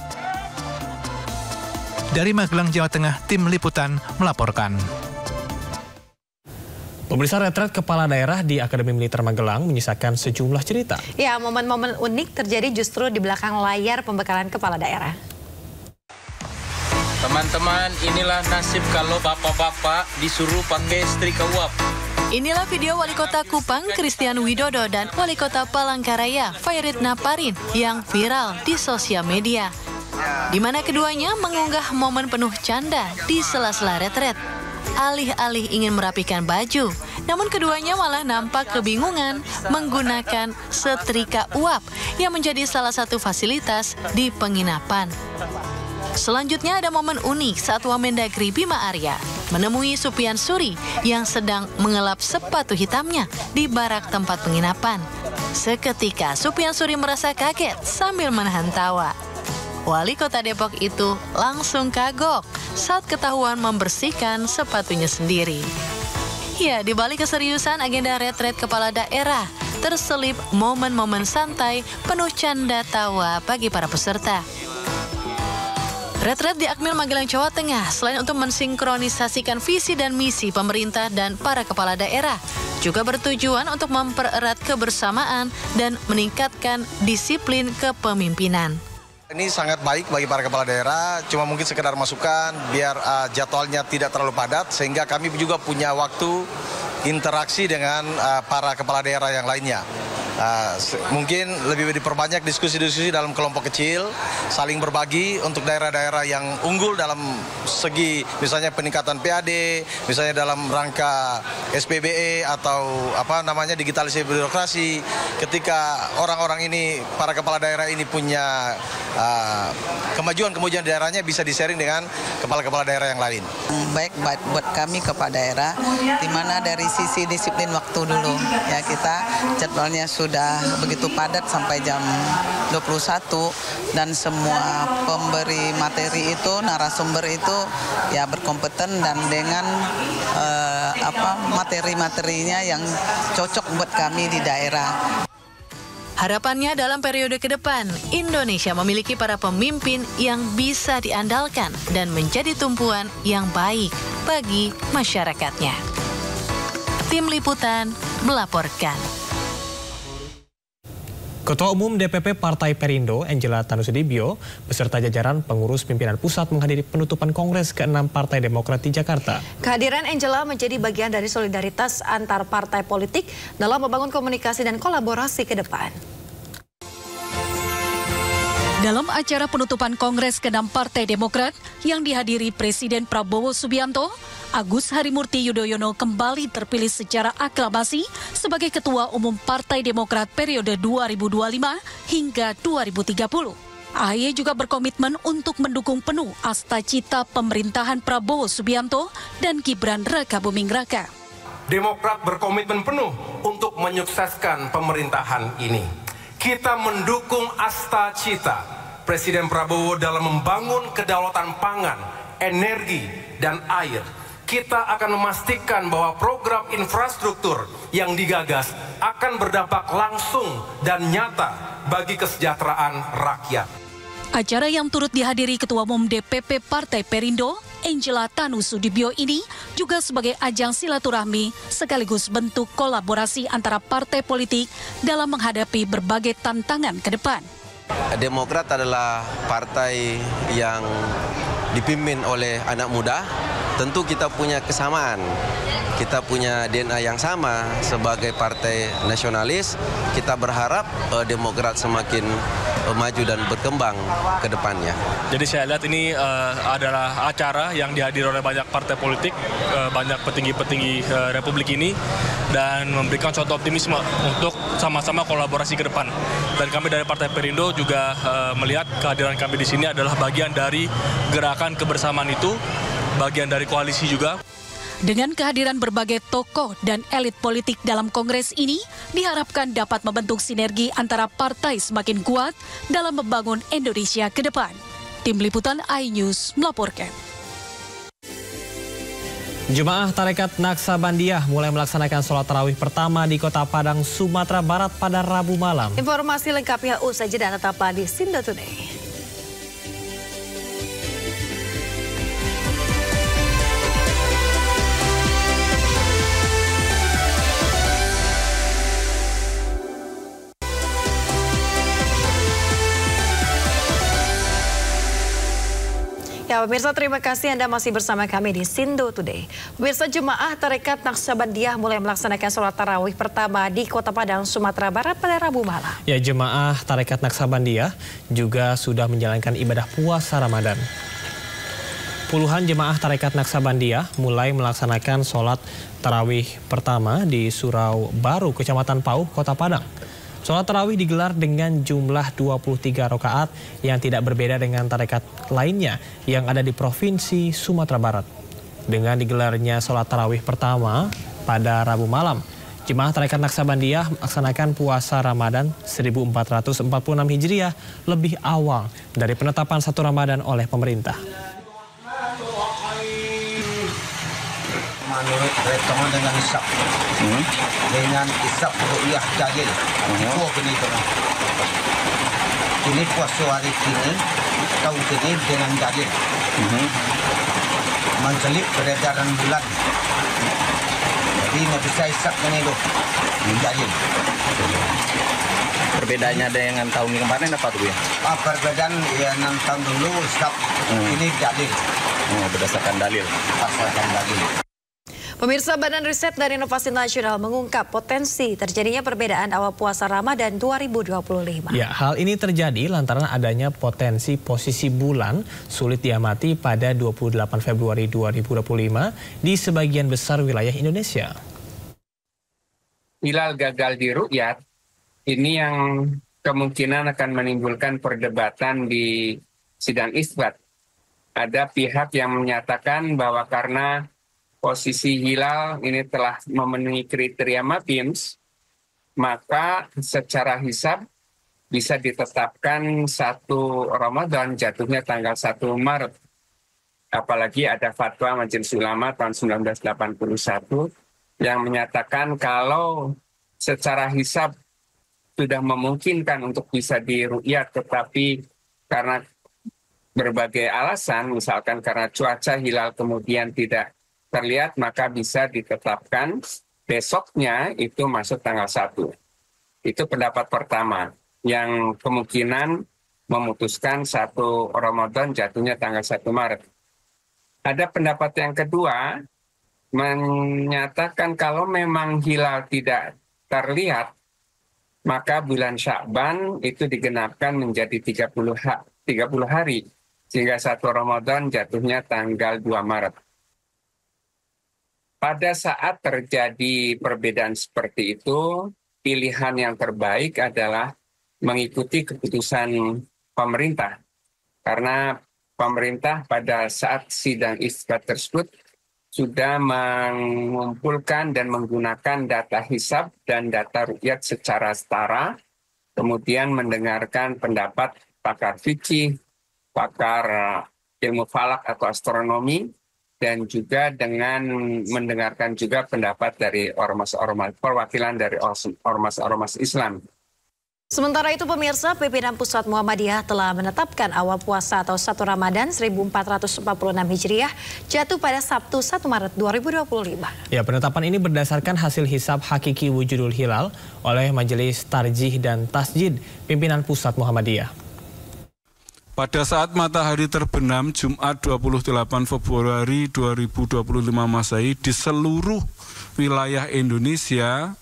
Dari Magelang, Jawa Tengah, Tim Liputan melaporkan. Pemirsa, retret kepala daerah di Akademi Militer Magelang menyisakan sejumlah cerita. Ya, momen-momen unik terjadi justru di belakang layar pembekalan kepala daerah. Teman-teman, inilah nasib kalau bapak-bapak disuruh pakai setrika uap. Inilah video Wali Kota Kupang, Christian Widodo, dan Wali Kota Palangkaraya, Fairit Naparin, yang viral di sosial media. Di mana keduanya mengunggah momen penuh canda di sela-sela retret. Alih-alih ingin merapikan baju, namun keduanya malah nampak kebingungan menggunakan setrika uap yang menjadi salah satu fasilitas di penginapan. Selanjutnya ada momen unik saat Wamendagri Bima Arya menemui Supian Suri yang sedang mengelap sepatu hitamnya di barak tempat penginapan. Seketika Supian Suri merasa kaget sambil menahan tawa. Wali Kota Depok itu langsung kagok saat ketahuan membersihkan sepatunya sendiri. Ya, di balik keseriusan agenda retret kepala daerah, terselip momen-momen santai penuh canda tawa bagi para peserta. Retret di Akmil Magelang, Jawa Tengah, selain untuk mensinkronisasikan visi dan misi pemerintah dan para kepala daerah, juga bertujuan untuk mempererat kebersamaan dan meningkatkan disiplin kepemimpinan. Ini sangat baik bagi para kepala daerah, cuma mungkin sekedar masukan biar jadwalnya tidak terlalu padat, sehingga kami juga punya waktu interaksi dengan para kepala daerah yang lainnya. Mungkin lebih diperbanyak diskusi-diskusi dalam kelompok kecil, saling berbagi untuk daerah-daerah yang unggul dalam segi misalnya peningkatan PAD, misalnya dalam rangka SPBE atau digitalisasi birokrasi. Ketika orang-orang ini, para kepala daerah ini punya kemajuan-kemajuan daerahnya bisa di-sharing dengan kepala-kepala daerah yang lain. Baik buat kami kepala daerah, di mana dari sisi disiplin waktu dulu, ya kita jadwalnya sudah begitu padat sampai jam 21 dan semua pemberi materi itu, narasumber itu ya berkompeten dan dengan materi-materinya yang cocok buat kami di daerah. Harapannya dalam periode ke depan, Indonesia memiliki para pemimpin yang bisa diandalkan dan menjadi tumpuan yang baik bagi masyarakatnya. Tim Liputan melaporkan. Ketua Umum DPP Partai Perindo, Angela Tanusudibio, beserta jajaran pengurus pimpinan pusat menghadiri penutupan Kongres ke-6 Partai Demokrat di Jakarta. Kehadiran Angela menjadi bagian dari solidaritas antar partai politik dalam membangun komunikasi dan kolaborasi ke depan. Dalam acara penutupan Kongres ke-6 Partai Demokrat yang dihadiri Presiden Prabowo Subianto, Agus Harimurti Yudhoyono kembali terpilih secara aklamasi sebagai Ketua Umum Partai Demokrat periode 2025 hingga 2030. AHY juga berkomitmen untuk mendukung penuh asta-cita pemerintahan Prabowo Subianto dan Gibran Rakabuming Raka. Demokrat berkomitmen penuh untuk menyukseskan pemerintahan ini. Kita mendukung asta-cita Presiden Prabowo dalam membangun kedaulatan pangan, energi, dan air. Kita akan memastikan bahwa program infrastruktur yang digagas akan berdampak langsung dan nyata bagi kesejahteraan rakyat. Acara yang turut dihadiri Ketua Umum DPP Partai Perindo, Angela Tanusudibio ini juga sebagai ajang silaturahmi sekaligus bentuk kolaborasi antara partai politik dalam menghadapi berbagai tantangan ke depan. Demokrat adalah partai yang dipimpin oleh anak muda. Tentu kita punya kesamaan, kita punya DNA yang sama sebagai partai nasionalis. Kita berharap Demokrat semakin maju dan berkembang ke depannya. Jadi saya lihat ini adalah acara yang dihadiri oleh banyak partai politik, banyak petinggi-petinggi Republik ini, dan memberikan suatu optimisme untuk sama-sama kolaborasi ke depan. Dan kami dari Partai Perindo juga melihat kehadiran kami di sini adalah bagian dari gerakan kebersamaan itu, bagian dari koalisi juga. Dengan kehadiran berbagai tokoh dan elit politik dalam kongres ini, diharapkan dapat membentuk sinergi antara partai semakin kuat dalam membangun Indonesia ke depan. Tim Liputan iNews melaporkan. Jemaah Tarekat Naksabandiah mulai melaksanakan sholat tarawih pertama di Kota Padang, Sumatera Barat pada Rabu malam. Informasi lengkapnya usai jeda, tetaplah di Sindo Today. Ya, pemirsa, terima kasih Anda masih bersama kami di Sindo Today. Pemirsa, jemaah Tarekat Naksabandiah mulai melaksanakan sholat tarawih pertama di Kota Padang, Sumatera Barat pada Rabu malam. Ya, jemaah Tarekat Naksabandiah juga sudah menjalankan ibadah puasa Ramadan. Puluhan jemaah Tarekat Naksabandiah mulai melaksanakan sholat tarawih pertama di Surau Baru, Kecamatan Pauh, Kota Padang. Sholat tarawih digelar dengan jumlah 23 rakaat yang tidak berbeda dengan tarekat lainnya yang ada di Provinsi Sumatera Barat. Dengan digelarnya sholat tarawih pertama pada Rabu malam, jemaah Tarekat Naksabandiah melaksanakan puasa Ramadan 1446 Hijriah lebih awal dari penetapan 1 Ramadan oleh pemerintah. Menurut perhitungan dengan hisab, dengan hisab ru'yah dalil, ini puasa hari ini, tahun ini dengan dalil, menselip peredaran bulan, jadi nggak bisa hisab dengan itu, dalil. Perbedaannya dengan tahun kemarin apa tuh ya? Perbedaan ya 6 tahun dulu hisab, ini dalil. Oh, berdasarkan dalil. Berdasarkan dalil. Pemirsa, Badan Riset dan Inovasi Nasional mengungkap potensi terjadinya perbedaan awal puasa Ramadan 2025. Ya, hal ini terjadi lantaran adanya potensi posisi bulan sulit diamati pada 28 Februari 2025 di sebagian besar wilayah Indonesia. Hilal gagal diru'yat, ini yang kemungkinan akan menimbulkan perdebatan di sidang isbat. Ada pihak yang menyatakan bahwa karena posisi hilal ini telah memenuhi kriteria MAPIMS, maka secara hisab bisa ditetapkan 1 Ramadan jatuhnya tanggal 1 Maret. Apalagi ada fatwa Majelis Ulama tahun 1981 yang menyatakan kalau secara hisab sudah memungkinkan untuk bisa diru'yat, tetapi karena berbagai alasan, misalkan karena cuaca hilal kemudian tidak terlihat, maka bisa ditetapkan besoknya itu masuk tanggal 1. Itu pendapat pertama yang kemungkinan memutuskan 1 Ramadan jatuhnya tanggal 1 Maret. Ada pendapat yang kedua menyatakan kalau memang hilal tidak terlihat, maka bulan Sya'ban itu digenapkan menjadi 30 hari sehingga 1 Ramadan jatuhnya tanggal 2 Maret. Pada saat terjadi perbedaan seperti itu, pilihan yang terbaik adalah mengikuti keputusan pemerintah. Karena pemerintah pada saat sidang isbat tersebut sudah mengumpulkan dan menggunakan data hisab dan data ru'yat secara setara, kemudian mendengarkan pendapat pakar fikih, pakar ilmu falak atau astronomi, dan juga dengan mendengarkan juga pendapat dari ormas-ormas, perwakilan dari ormas-ormas Islam. Sementara itu, pemirsa, pimpinan Pusat Muhammadiyah telah menetapkan awal puasa atau 1 Ramadan 1446 Hijriah jatuh pada Sabtu 1 Maret 2025. Ya, penetapan ini berdasarkan hasil hisab hakiki wujudul hilal oleh Majelis Tarjih dan Tasjid pimpinan Pusat Muhammadiyah. Pada saat matahari terbenam Jumat 28 Februari 2025 Masehi di seluruh wilayah Indonesia,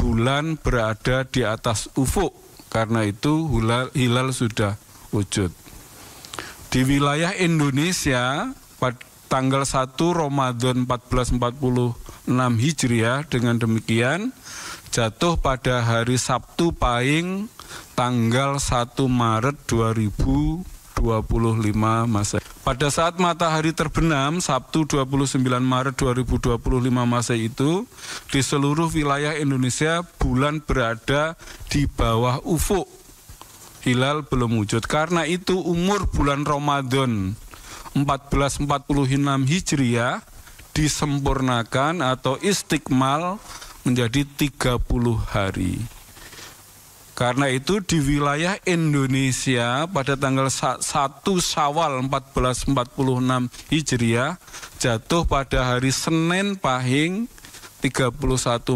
bulan berada di atas ufuk. Karena itu hilal sudah wujud. Di wilayah Indonesia pada tanggal 1 Ramadan 1446 Hijriah dengan demikian jatuh pada hari Sabtu Pahing tanggal 1 Maret 2025. Masehi. Pada saat matahari terbenam, Sabtu 29 Maret 2025 Masehi itu, di seluruh wilayah Indonesia bulan berada di bawah ufuk. Hilal belum wujud. Karena itu umur bulan Ramadan 1446 Hijriah disempurnakan atau istikmal menjadi 30 hari. Karena itu di wilayah Indonesia pada tanggal 1 Syawal 1446 Hijriah jatuh pada hari Senin Pahing 31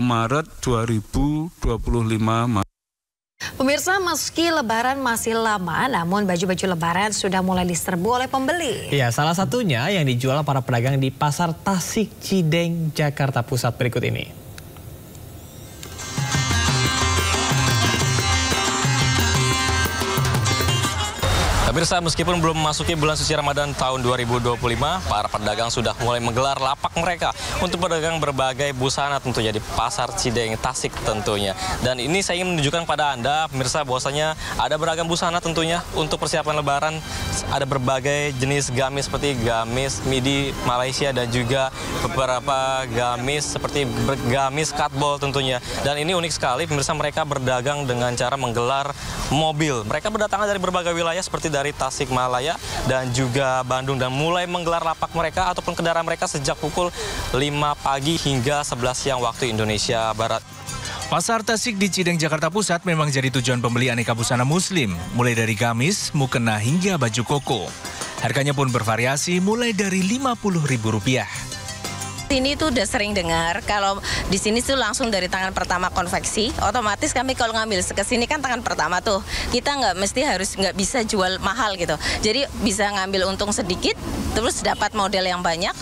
Maret 2025. Pemirsa, meski lebaran masih lama, namun baju-baju lebaran sudah mulai diserbu oleh pembeli. Ya, salah satunya yang dijual para pedagang di Pasar Tasik Cideng, Jakarta Pusat berikut ini. Pemirsa, meskipun belum memasuki bulan suci Ramadan tahun 2025, para pedagang sudah mulai menggelar lapak mereka untuk pedagang berbagai busana tentunya di Pasar Cideng, Tasik tentunya. Dan ini saya ingin menunjukkan pada Anda, pemirsa, bahwasanya ada beragam busana tentunya untuk persiapan Lebaran. Ada berbagai jenis gamis seperti gamis midi Malaysia dan juga beberapa gamis seperti gamis cutball tentunya. Dan ini unik sekali, pemirsa, mereka berdagang dengan cara menggelar mobil. Mereka berdatangan dari berbagai wilayah seperti dari Tasikmalaya dan juga Bandung dan mulai menggelar lapak mereka ataupun kendaraan mereka sejak pukul 5 pagi hingga 11 siang waktu Indonesia Barat. Pasar Tasik di Cideng, Jakarta Pusat memang jadi tujuan pembeli aneka busana muslim, mulai dari gamis, mukena hingga baju koko. Harganya pun bervariasi mulai dari Rp50.000. Ini tuh udah sering dengar kalau di sini tuh langsung dari tangan pertama konveksi, otomatis kami kalau ngambil ke sini kan tangan pertama tuh kita nggak bisa jual mahal gitu, jadi bisa ngambil untung sedikit terus dapat model yang banyak.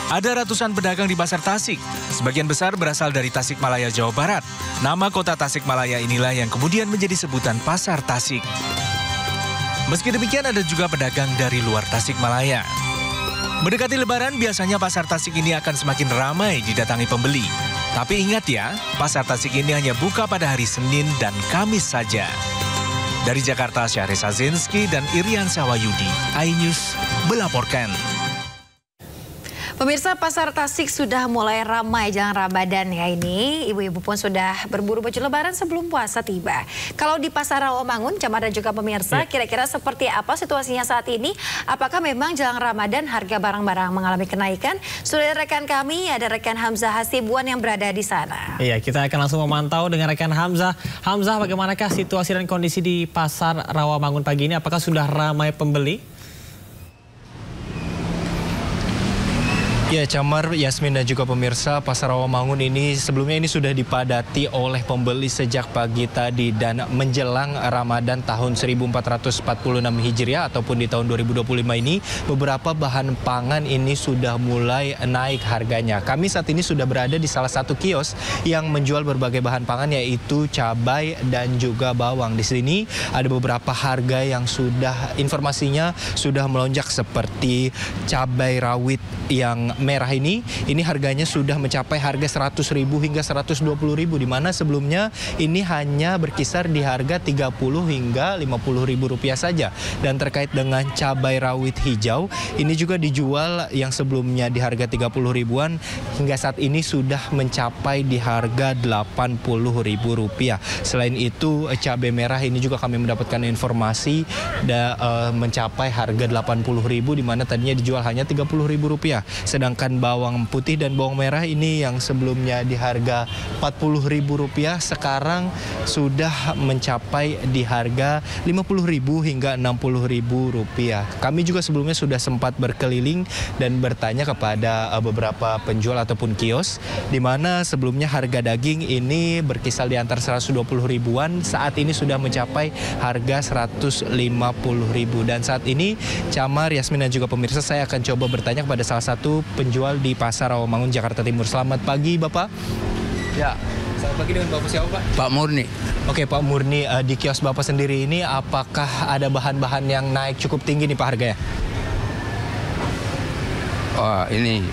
Ada ratusan pedagang di Pasar Tasik, sebagian besar berasal dari Tasikmalaya, Jawa Barat. Nama kota Tasikmalaya inilah yang kemudian menjadi sebutan Pasar Tasik. Meski demikian ada juga pedagang dari luar Tasikmalaya. Mendekati Lebaran, biasanya Pasar Tasik ini akan semakin ramai didatangi pembeli. Tapi ingat ya, Pasar Tasik ini hanya buka pada hari Senin dan Kamis saja. Dari Jakarta, Syahriza Zinski dan Irian Sawayudi, iNews melaporkan. Pemirsa, Pasar Tasik sudah mulai ramai jelang Ramadan ya ini. Ibu-ibu pun sudah berburu baju lebaran sebelum puasa tiba. Kalau di Pasar Rawamangun, Camar dan juga pemirsa, kira-kira seperti apa situasinya saat ini? Apakah memang jelang Ramadan harga barang-barang mengalami kenaikan? Sudah ada rekan kami, ada rekan Hamzah Hasibuan yang berada di sana. Iya, kita akan langsung memantau dengan rekan Hamzah. Hamzah, bagaimanakah situasi dan kondisi di Pasar Rawamangun pagi ini? Apakah sudah ramai pembeli? Ya, Camar, Yasmin dan juga pemirsa, Pasar Rawamangun ini sebelumnya ini sudah dipadati oleh pembeli sejak pagi tadi dan menjelang Ramadan tahun 1446 Hijriah ataupun di tahun 2025 ini beberapa bahan pangan ini sudah mulai naik harganya. Kami saat ini sudah berada di salah satu kios yang menjual berbagai bahan pangan yaitu cabai dan juga bawang. Di sini ada beberapa harga yang sudah informasinya sudah melonjak seperti cabai rawit yang merah ini harganya sudah mencapai harga 100.000 hingga 120.000, di mana sebelumnya ini hanya berkisar di harga 30 hingga 50.000 rupiah saja. Dan terkait dengan cabai rawit hijau, ini juga dijual yang sebelumnya di harga 30 ribuan hingga saat ini sudah mencapai di harga 80.000 rupiah. Selain itu cabai merah ini juga kami mendapatkan informasi mencapai harga 80.000, di mana tadinya dijual hanya 30.000 rupiah. Sedangkan bawang putih dan bawang merah ini yang sebelumnya di harga Rp40.000 sekarang sudah mencapai di harga Rp50.000 hingga Rp60.000. Kami juga sebelumnya sudah sempat berkeliling dan bertanya kepada beberapa penjual ataupun kios, di mana sebelumnya harga daging ini berkisar di antara 120 ribuan, saat ini sudah mencapai harga 150.000. Dan saat ini Camar, Yasmin dan juga pemirsa, saya akan coba bertanya kepada salah satu penjual di Pasar Rawamangun, Jakarta Timur. Selamat pagi, Bapak. Ya. Selamat pagi, dengan Bapak siapa, Pak? Pak Murni. Oke, Pak Murni, di kios Bapak sendiri ini apakah ada bahan-bahan yang naik cukup tinggi nih Pak harganya? Oh, ini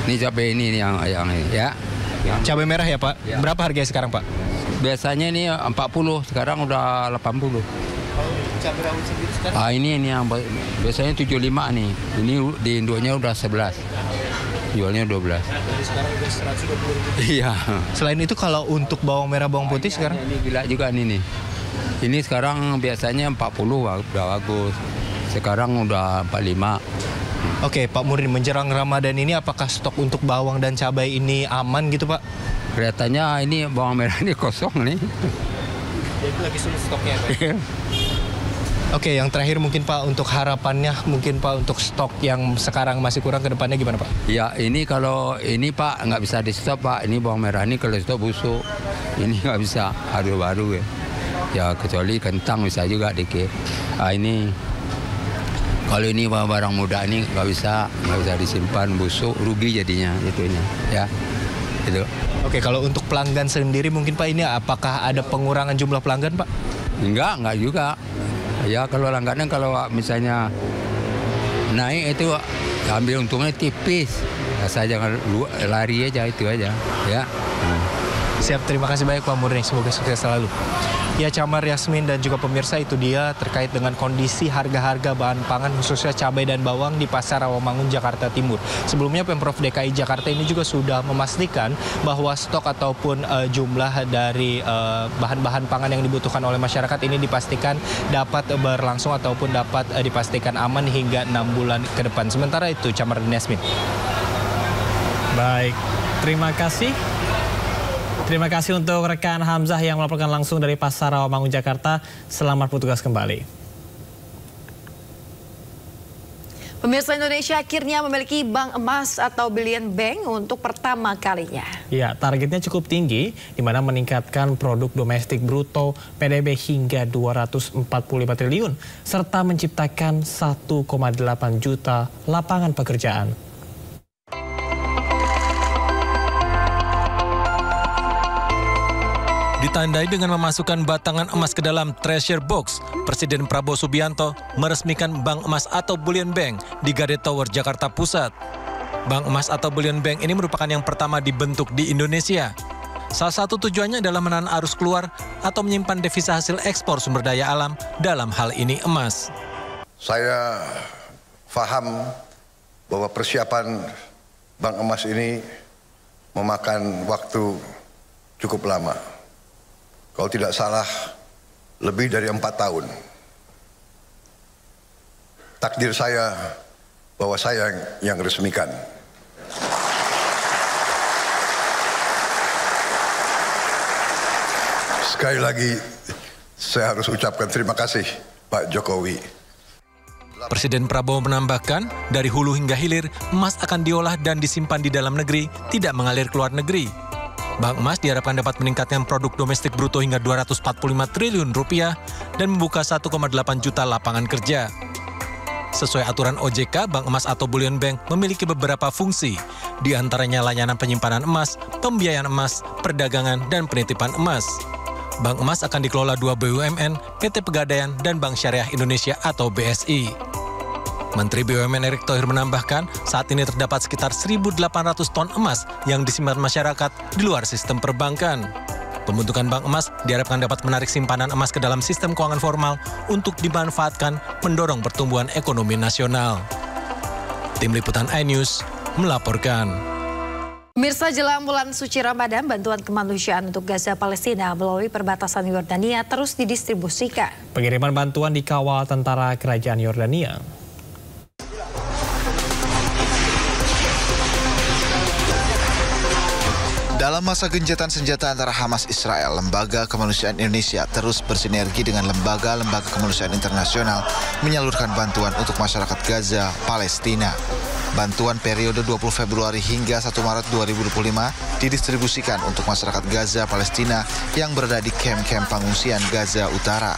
cabai ini yang ini ya. Cabai merah ya, Pak? Ya. Berapa harganya sekarang, Pak? Biasanya ini 40, sekarang udah 80. cabai rawit sendiri sekarang? Ini yang biasanya 75 nih. Ini di induknya udah 11. Jualnya 12. Dari sekarang udah 120.000. Iya. Selain itu kalau untuk bawang merah, bawang putih sekarang? Ini gila juga nih. Ini sekarang biasanya 40 udah bagus. Sekarang udah 45. Oke, Pak Murni, menjelang Ramadan ini apakah stok untuk bawang dan cabai ini aman gitu, Pak? Kelihatannya ini bawang merah ini kosong nih. Jadi lagi sulit stoknya, Pak? Oke, yang terakhir mungkin Pak untuk harapannya mungkin Pak untuk stok yang sekarang masih kurang ke depannya gimana Pak? Ya ini kalau ini Pak nggak bisa di stop Pak. Ini bawang merah ini kalau stop busuk. Ini nggak bisa, harus baru ya. Ya kecuali kentang bisa juga dikit. Ini kalau ini barang muda ini nggak bisa disimpan, busuk, rugi jadinya itunya ya. Itu. Oke, kalau untuk pelanggan sendiri mungkin Pak ini apakah ada pengurangan jumlah pelanggan Pak? Enggak juga. Ya kalau langganan kalau misalnya naik itu ambil untungnya tipis. Asal jangan lari aja itu aja ya. Siap, terima kasih banyak Pak Murni, semoga sukses selalu. Ya, Camar, Yasmin dan juga pemirsa, itu dia terkait dengan kondisi harga-harga bahan pangan khususnya cabai dan bawang di Pasar Rawamangun, Jakarta Timur. Sebelumnya Pemprov DKI Jakarta ini juga sudah memastikan bahwa stok ataupun jumlah dari bahan-bahan pangan yang dibutuhkan oleh masyarakat ini dipastikan dapat berlangsung ataupun dapat dipastikan aman hingga 6 bulan ke depan. Sementara itu, Camar dan Yasmin. Baik, terima kasih. Terima kasih untuk rekan Hamzah yang melaporkan langsung dari Pasar Rawamangun, Jakarta. Selamat bertugas kembali. Pemirsa, Indonesia akhirnya memiliki bank emas atau Bullion Bank untuk pertama kalinya. Ya, targetnya cukup tinggi, di mana meningkatkan produk domestik bruto PDB hingga 245 triliun, serta menciptakan 1,8 juta lapangan pekerjaan. Ditandai dengan memasukkan batangan emas ke dalam treasure box, Presiden Prabowo Subianto meresmikan Bank Emas atau Bullion Bank di Gade Tower, Jakarta Pusat. Bank Emas atau Bullion Bank ini merupakan yang pertama dibentuk di Indonesia. Salah satu tujuannya adalah menahan arus keluar atau menyimpan devisa hasil ekspor sumber daya alam, dalam hal ini emas. Saya paham bahwa persiapan Bank Emas ini memakan waktu cukup lama. Kalau tidak salah, lebih dari 4 tahun. Takdir saya bahwa saya yang resmikan. Sekali lagi, saya harus ucapkan terima kasih Pak Jokowi. Presiden Prabowo menambahkan, dari hulu hingga hilir, emas akan diolah dan disimpan di dalam negeri, tidak mengalir ke luar negeri. Bank Emas diharapkan dapat meningkatkan produk domestik bruto hingga 245 triliun rupiah dan membuka 1,8 juta lapangan kerja. Sesuai aturan OJK, Bank Emas atau Bullion Bank memiliki beberapa fungsi, di antaranya layanan penyimpanan emas, pembiayaan emas, perdagangan, dan penitipan emas. Bank Emas akan dikelola 2 BUMN, PT Pegadaian, dan Bank Syariah Indonesia atau BSI. Menteri BUMN Erick Thohir menambahkan, saat ini terdapat sekitar 1.800 ton emas yang disimpan masyarakat di luar sistem perbankan. Pembentukan Bank Emas diharapkan dapat menarik simpanan emas ke dalam sistem keuangan formal untuk dimanfaatkan mendorong pertumbuhan ekonomi nasional. Tim Liputan iNews melaporkan. Pemirsa, jelang bulan suci Ramadan, bantuan kemanusiaan untuk Gaza Palestina melalui perbatasan Yordania terus didistribusikan. Pengiriman bantuan dikawal tentara kerajaan Yordania. Dalam masa gencatan senjata antara Hamas Israel, Lembaga Kemanusiaan Indonesia terus bersinergi dengan lembaga-lembaga kemanusiaan internasional menyalurkan bantuan untuk masyarakat Gaza, Palestina. Bantuan periode 20 Februari hingga 1 Maret 2025 didistribusikan untuk masyarakat Gaza, Palestina yang berada di kamp-kamp pengungsian Gaza Utara.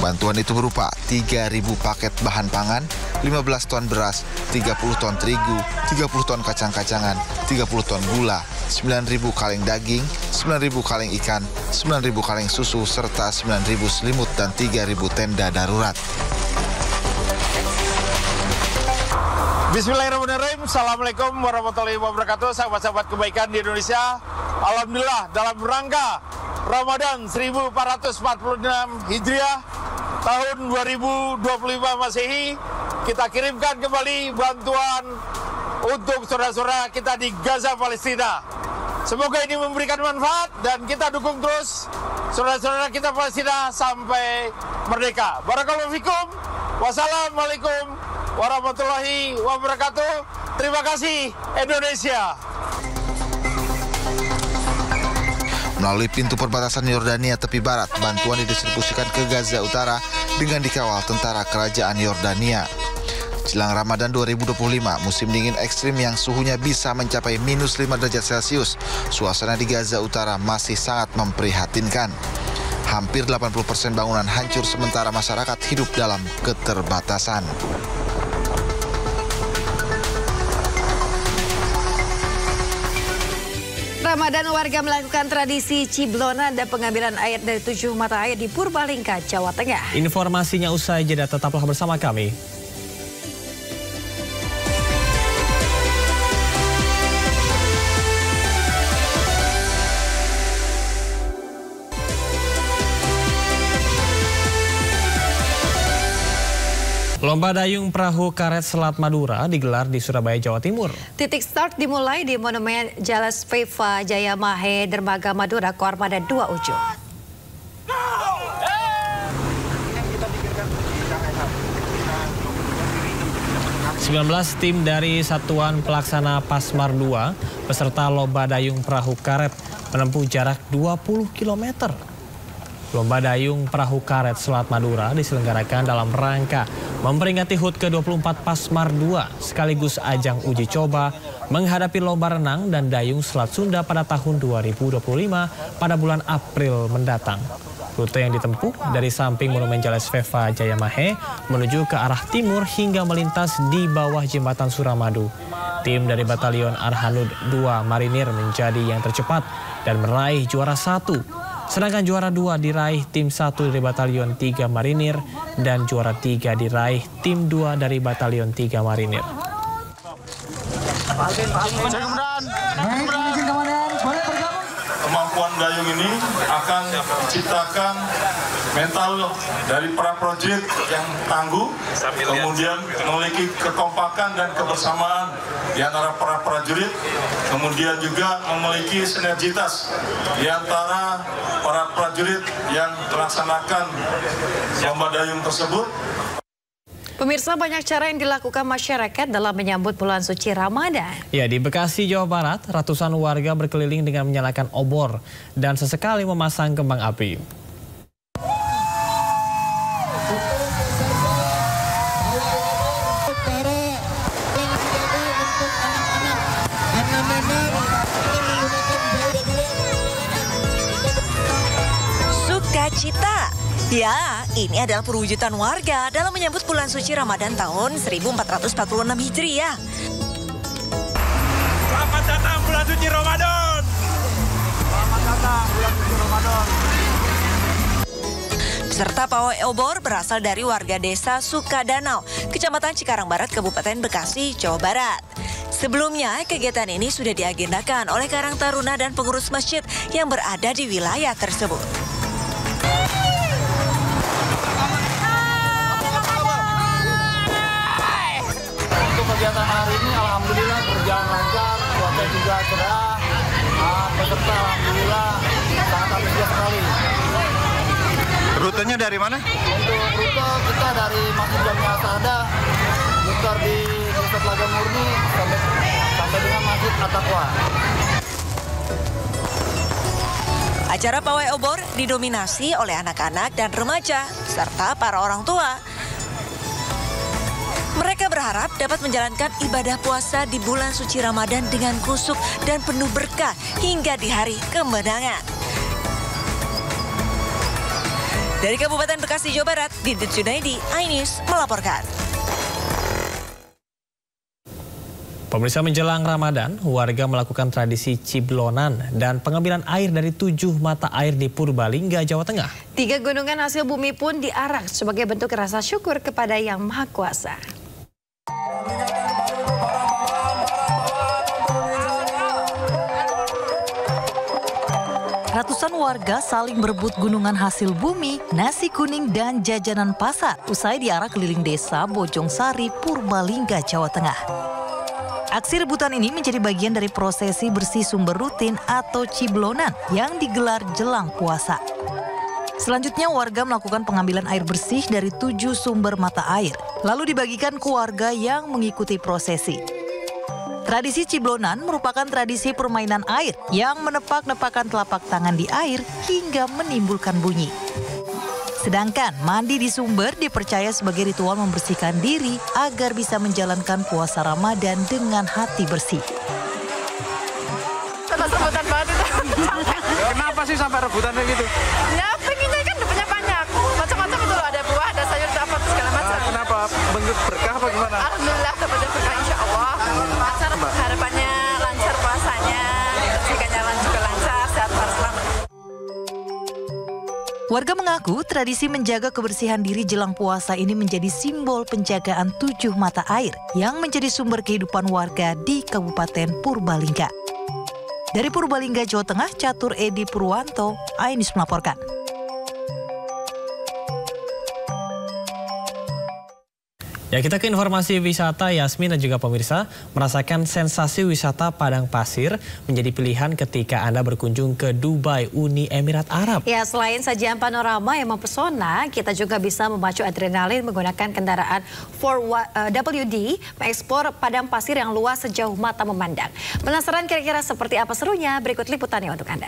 Bantuan itu berupa 3.000 paket bahan pangan, 15 ton beras, 30 ton terigu, 30 ton kacang-kacangan, 30 ton gula, 9.000 kaleng daging, 9.000 kaleng ikan, 9.000 kaleng susu, serta 9.000 selimut dan 3.000 tenda darurat. Bismillahirrahmanirrahim. Assalamualaikum warahmatullahi wabarakatuh. Sahabat-sahabat kebaikan di Indonesia. Alhamdulillah, dalam rangka Ramadan 1446 Hijriah tahun 2025 Masehi, kita kirimkan kembali bantuan untuk saudara-saudara kita di Gaza, Palestina. Semoga ini memberikan manfaat dan kita dukung terus saudara-saudara kita Palestina sampai merdeka. Barakallahu fikum. Wassalamualaikum warahmatullahi wabarakatuh. Terima kasih Indonesia. Melalui pintu perbatasan Yordania tepi barat, bantuan didistribusikan ke Gaza Utara dengan dikawal tentara kerajaan Yordania. Jelang Ramadan 2025, musim dingin ekstrim yang suhunya bisa mencapai -5 derajat Celcius, suasana di Gaza Utara masih sangat memprihatinkan. Hampir 80% bangunan hancur sementara masyarakat hidup dalam keterbatasan. Ramadan, warga melakukan tradisi ciblonan dan pengambilan air dari 7 mata air di Purbalingga, Jawa Tengah. Informasinya usai jeda, tetaplah bersama kami. Lomba dayung perahu karet Selat Madura digelar di Surabaya, Jawa Timur. Titik start dimulai di Monumen Jales Veva Jaya Mahe, Dermaga Madura, Koarmada 2 Ujung. "19 tim dari Satuan Pelaksana Pasmar 2 peserta lomba dayung perahu karet menempuh jarak 20 km. Lomba dayung perahu karet Selat Madura diselenggarakan dalam rangka memperingati HUT ke-24 Pasmar 2 sekaligus ajang uji coba menghadapi lomba renang dan dayung Selat Sunda pada tahun 2025 pada bulan April mendatang. Rute yang ditempuh dari samping Monumen Jales Veva Jaya Mahe menuju ke arah timur hingga melintas di bawah Jembatan Suramadu. Tim dari Batalion Arhanud 2 Marinir menjadi yang tercepat dan meraih juara 1. Sedangkan juara 2 diraih tim 1 dari Batalion 3 Marinir dan juara 3 diraih tim 2 dari Batalion 3 Marinir. Kemampuan dayung ini akan menciptakan mental dari para prajurit yang tangguh, kemudian memiliki kekompakan dan kebersamaan di antara para prajurit, kemudian juga memiliki sinergitas di antara para prajurit yang melaksanakan lomba dayung tersebut. Pemirsa, banyak cara yang dilakukan masyarakat dalam menyambut bulan suci Ramadan. Ya, di Bekasi, Jawa Barat, ratusan warga berkeliling dengan menyalakan obor dan sesekali memasang kembang api. Sukacita. Ya, ini adalah perwujudan warga dalam menyambut bulan suci Ramadan tahun 1446 Hijriah. Selamat datang bulan suci Ramadan. Selamat datang bulan suci Ramadan. Peserta pawai obor berasal dari warga desa Sukadanau, Kecamatan Cikarang Barat, Kabupaten Bekasi, Jawa Barat. Sebelumnya, kegiatan ini sudah diagendakan oleh Karang Taruna dan pengurus masjid yang berada di wilayah tersebut. Kegiatan hari ini alhamdulillah berjalan lancar, cuaca juga cerah, peserta alhamdulillah sangat antusias sekali. Rutenya dari mana? Untuk rute kita dari Masjid Jami Asada, muter di Desa Telaga Murni sampai dengan Masjid At-Taqwa. Acara pawai obor didominasi oleh anak-anak dan remaja serta para orang tua. Mereka berharap dapat menjalankan ibadah puasa di bulan suci Ramadan dengan khusyuk dan penuh berkah hingga di hari kemenangan. Dari Kabupaten Bekasi, Jawa Barat, Didit Junaidi, iNews melaporkan. Pemirsa, menjelang Ramadan, warga melakukan tradisi ciblonan dan pengambilan air dari 7 mata air di Purbalingga, Jawa Tengah. 3 gunungan hasil bumi pun diarak sebagai bentuk rasa syukur kepada Yang Maha Kuasa. ratusan warga saling berebut gunungan hasil bumi, nasi kuning, dan jajanan pasar usai diarak keliling desa Bojongsari, Purbalingga, Jawa Tengah. Aksi rebutan ini menjadi bagian dari prosesi bersih sumber rutin atau ciblonan yang digelar jelang puasa. Selanjutnya warga melakukan pengambilan air bersih dari 7 sumber mata air, lalu dibagikan ke warga yang mengikuti prosesi. Tradisi ciblonan merupakan tradisi permainan air yang menepak-nepakan telapak tangan di air hingga menimbulkan bunyi. Sedangkan mandi di sumber dipercaya sebagai ritual membersihkan diri agar bisa menjalankan puasa Ramadan dengan hati bersih. Rebutan banget itu. Kenapa sih sampai rebutan kayak gitu? Ya pengennya kan punya banyak. Macam-macam itu loh, ada buah, ada sayur, dapat segala macam. Kenapa? Bentuk berkah apa gimana? Alhamdulillah dapat berkah insya Allah. Lancar, harapannya lancar puasanya, ikannya juga lancar, sehat selamat. Warga mengaku tradisi menjaga kebersihan diri jelang puasa ini menjadi simbol penjagaan 7 mata air yang menjadi sumber kehidupan warga di Kabupaten Purbalingga. Dari Purbalingga, Jawa Tengah, Catur Edi Purwanto, iNews melaporkan. Ya, kita ke informasi wisata. Yasmin dan juga pemirsa, merasakan sensasi wisata padang pasir menjadi pilihan ketika Anda berkunjung ke Dubai, Uni Emirat Arab. Ya, selain sajian panorama yang mempesona, kita juga bisa memacu adrenalin menggunakan kendaraan 4WD mengeksplor padang pasir yang luas sejauh mata memandang. Penasaran kira-kira seperti apa serunya? Berikut liputannya untuk Anda.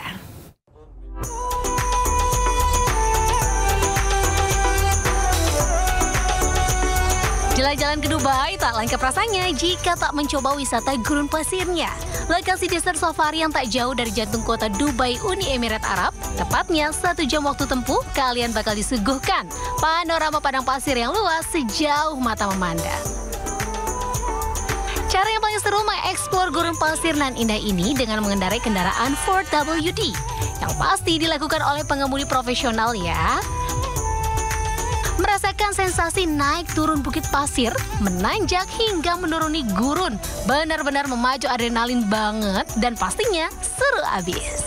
Jalan-jalan ke Dubai tak lengkap rasanya jika tak mencoba wisata gurun pasirnya. Lokasi desert safari yang tak jauh dari jantung kota Dubai, Uni Emirat Arab. Tepatnya 1 jam waktu tempuh, kalian bakal disuguhkan panorama padang pasir yang luas sejauh mata memandang. Cara yang paling seru mengeksplor gurun pasir nan indah ini dengan mengendarai kendaraan 4WD. Yang pasti dilakukan oleh pengemudi profesional ya. Merasakan sensasi naik turun bukit pasir, menanjak hingga menuruni gurun. Benar-benar memacu adrenalin banget dan pastinya seru abis.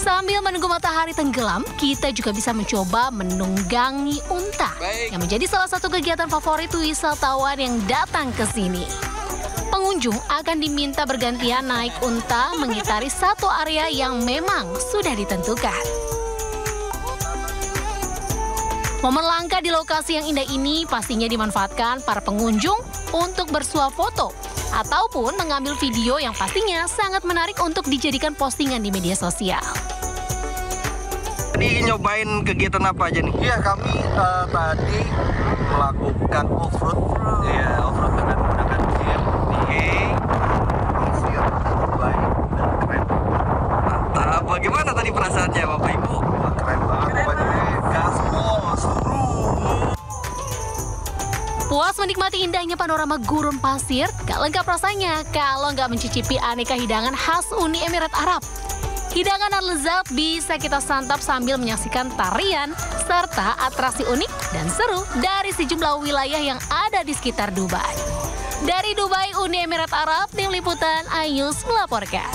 Sambil menunggu matahari tenggelam, kita juga bisa mencoba menunggangi unta. Yang menjadi salah satu kegiatan favorit wisatawan yang datang ke sini. Pengunjung akan diminta bergantian naik unta mengitari satu area yang memang sudah ditentukan. Momen langka di lokasi yang indah ini pastinya dimanfaatkan para pengunjung untuk bersuah foto ataupun mengambil video yang pastinya sangat menarik untuk dijadikan postingan di media sosial. Tadi nyobain kegiatan apa aja nih? Iya, kami tadi melakukan off-road. Ya, off-road dengan menggunakan GMTA. Pasir, baik dan keren. Mantap. Bagaimana tadi perasaannya Bapak Ibu? Wah, keren banget. Pokoknya gaspol, seru. Puas menikmati indahnya panorama gurun pasir, gak lengkap rasanya kalau nggak mencicipi aneka hidangan khas Uni Emirat Arab. Hidangan dan lezat bisa kita santap sambil menyaksikan tarian serta atraksi unik dan seru dari sejumlah wilayah yang ada di sekitar Dubai. Dari Dubai, Uni Emirat Arab, tim liputan iNews melaporkan.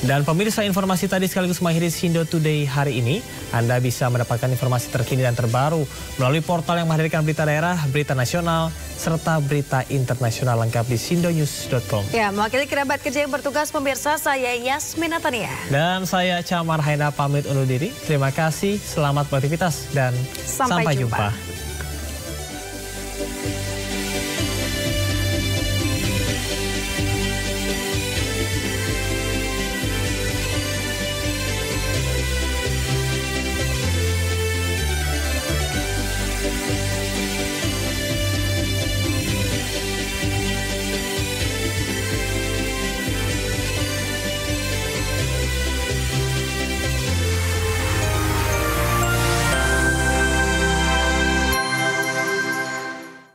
Dan pemirsa, informasi tadi sekaligus mengakhiri Sindo Today hari ini. Anda bisa mendapatkan informasi terkini dan terbaru melalui portal yang menghadirkan berita daerah, berita nasional, serta berita internasional lengkap di sindonews.com. Ya, mewakili kerabat kerja yang bertugas pemirsa, saya Yasmin Natania. Dan saya Camar Haina pamit undur diri. Terima kasih, selamat beraktivitas, dan sampai jumpa.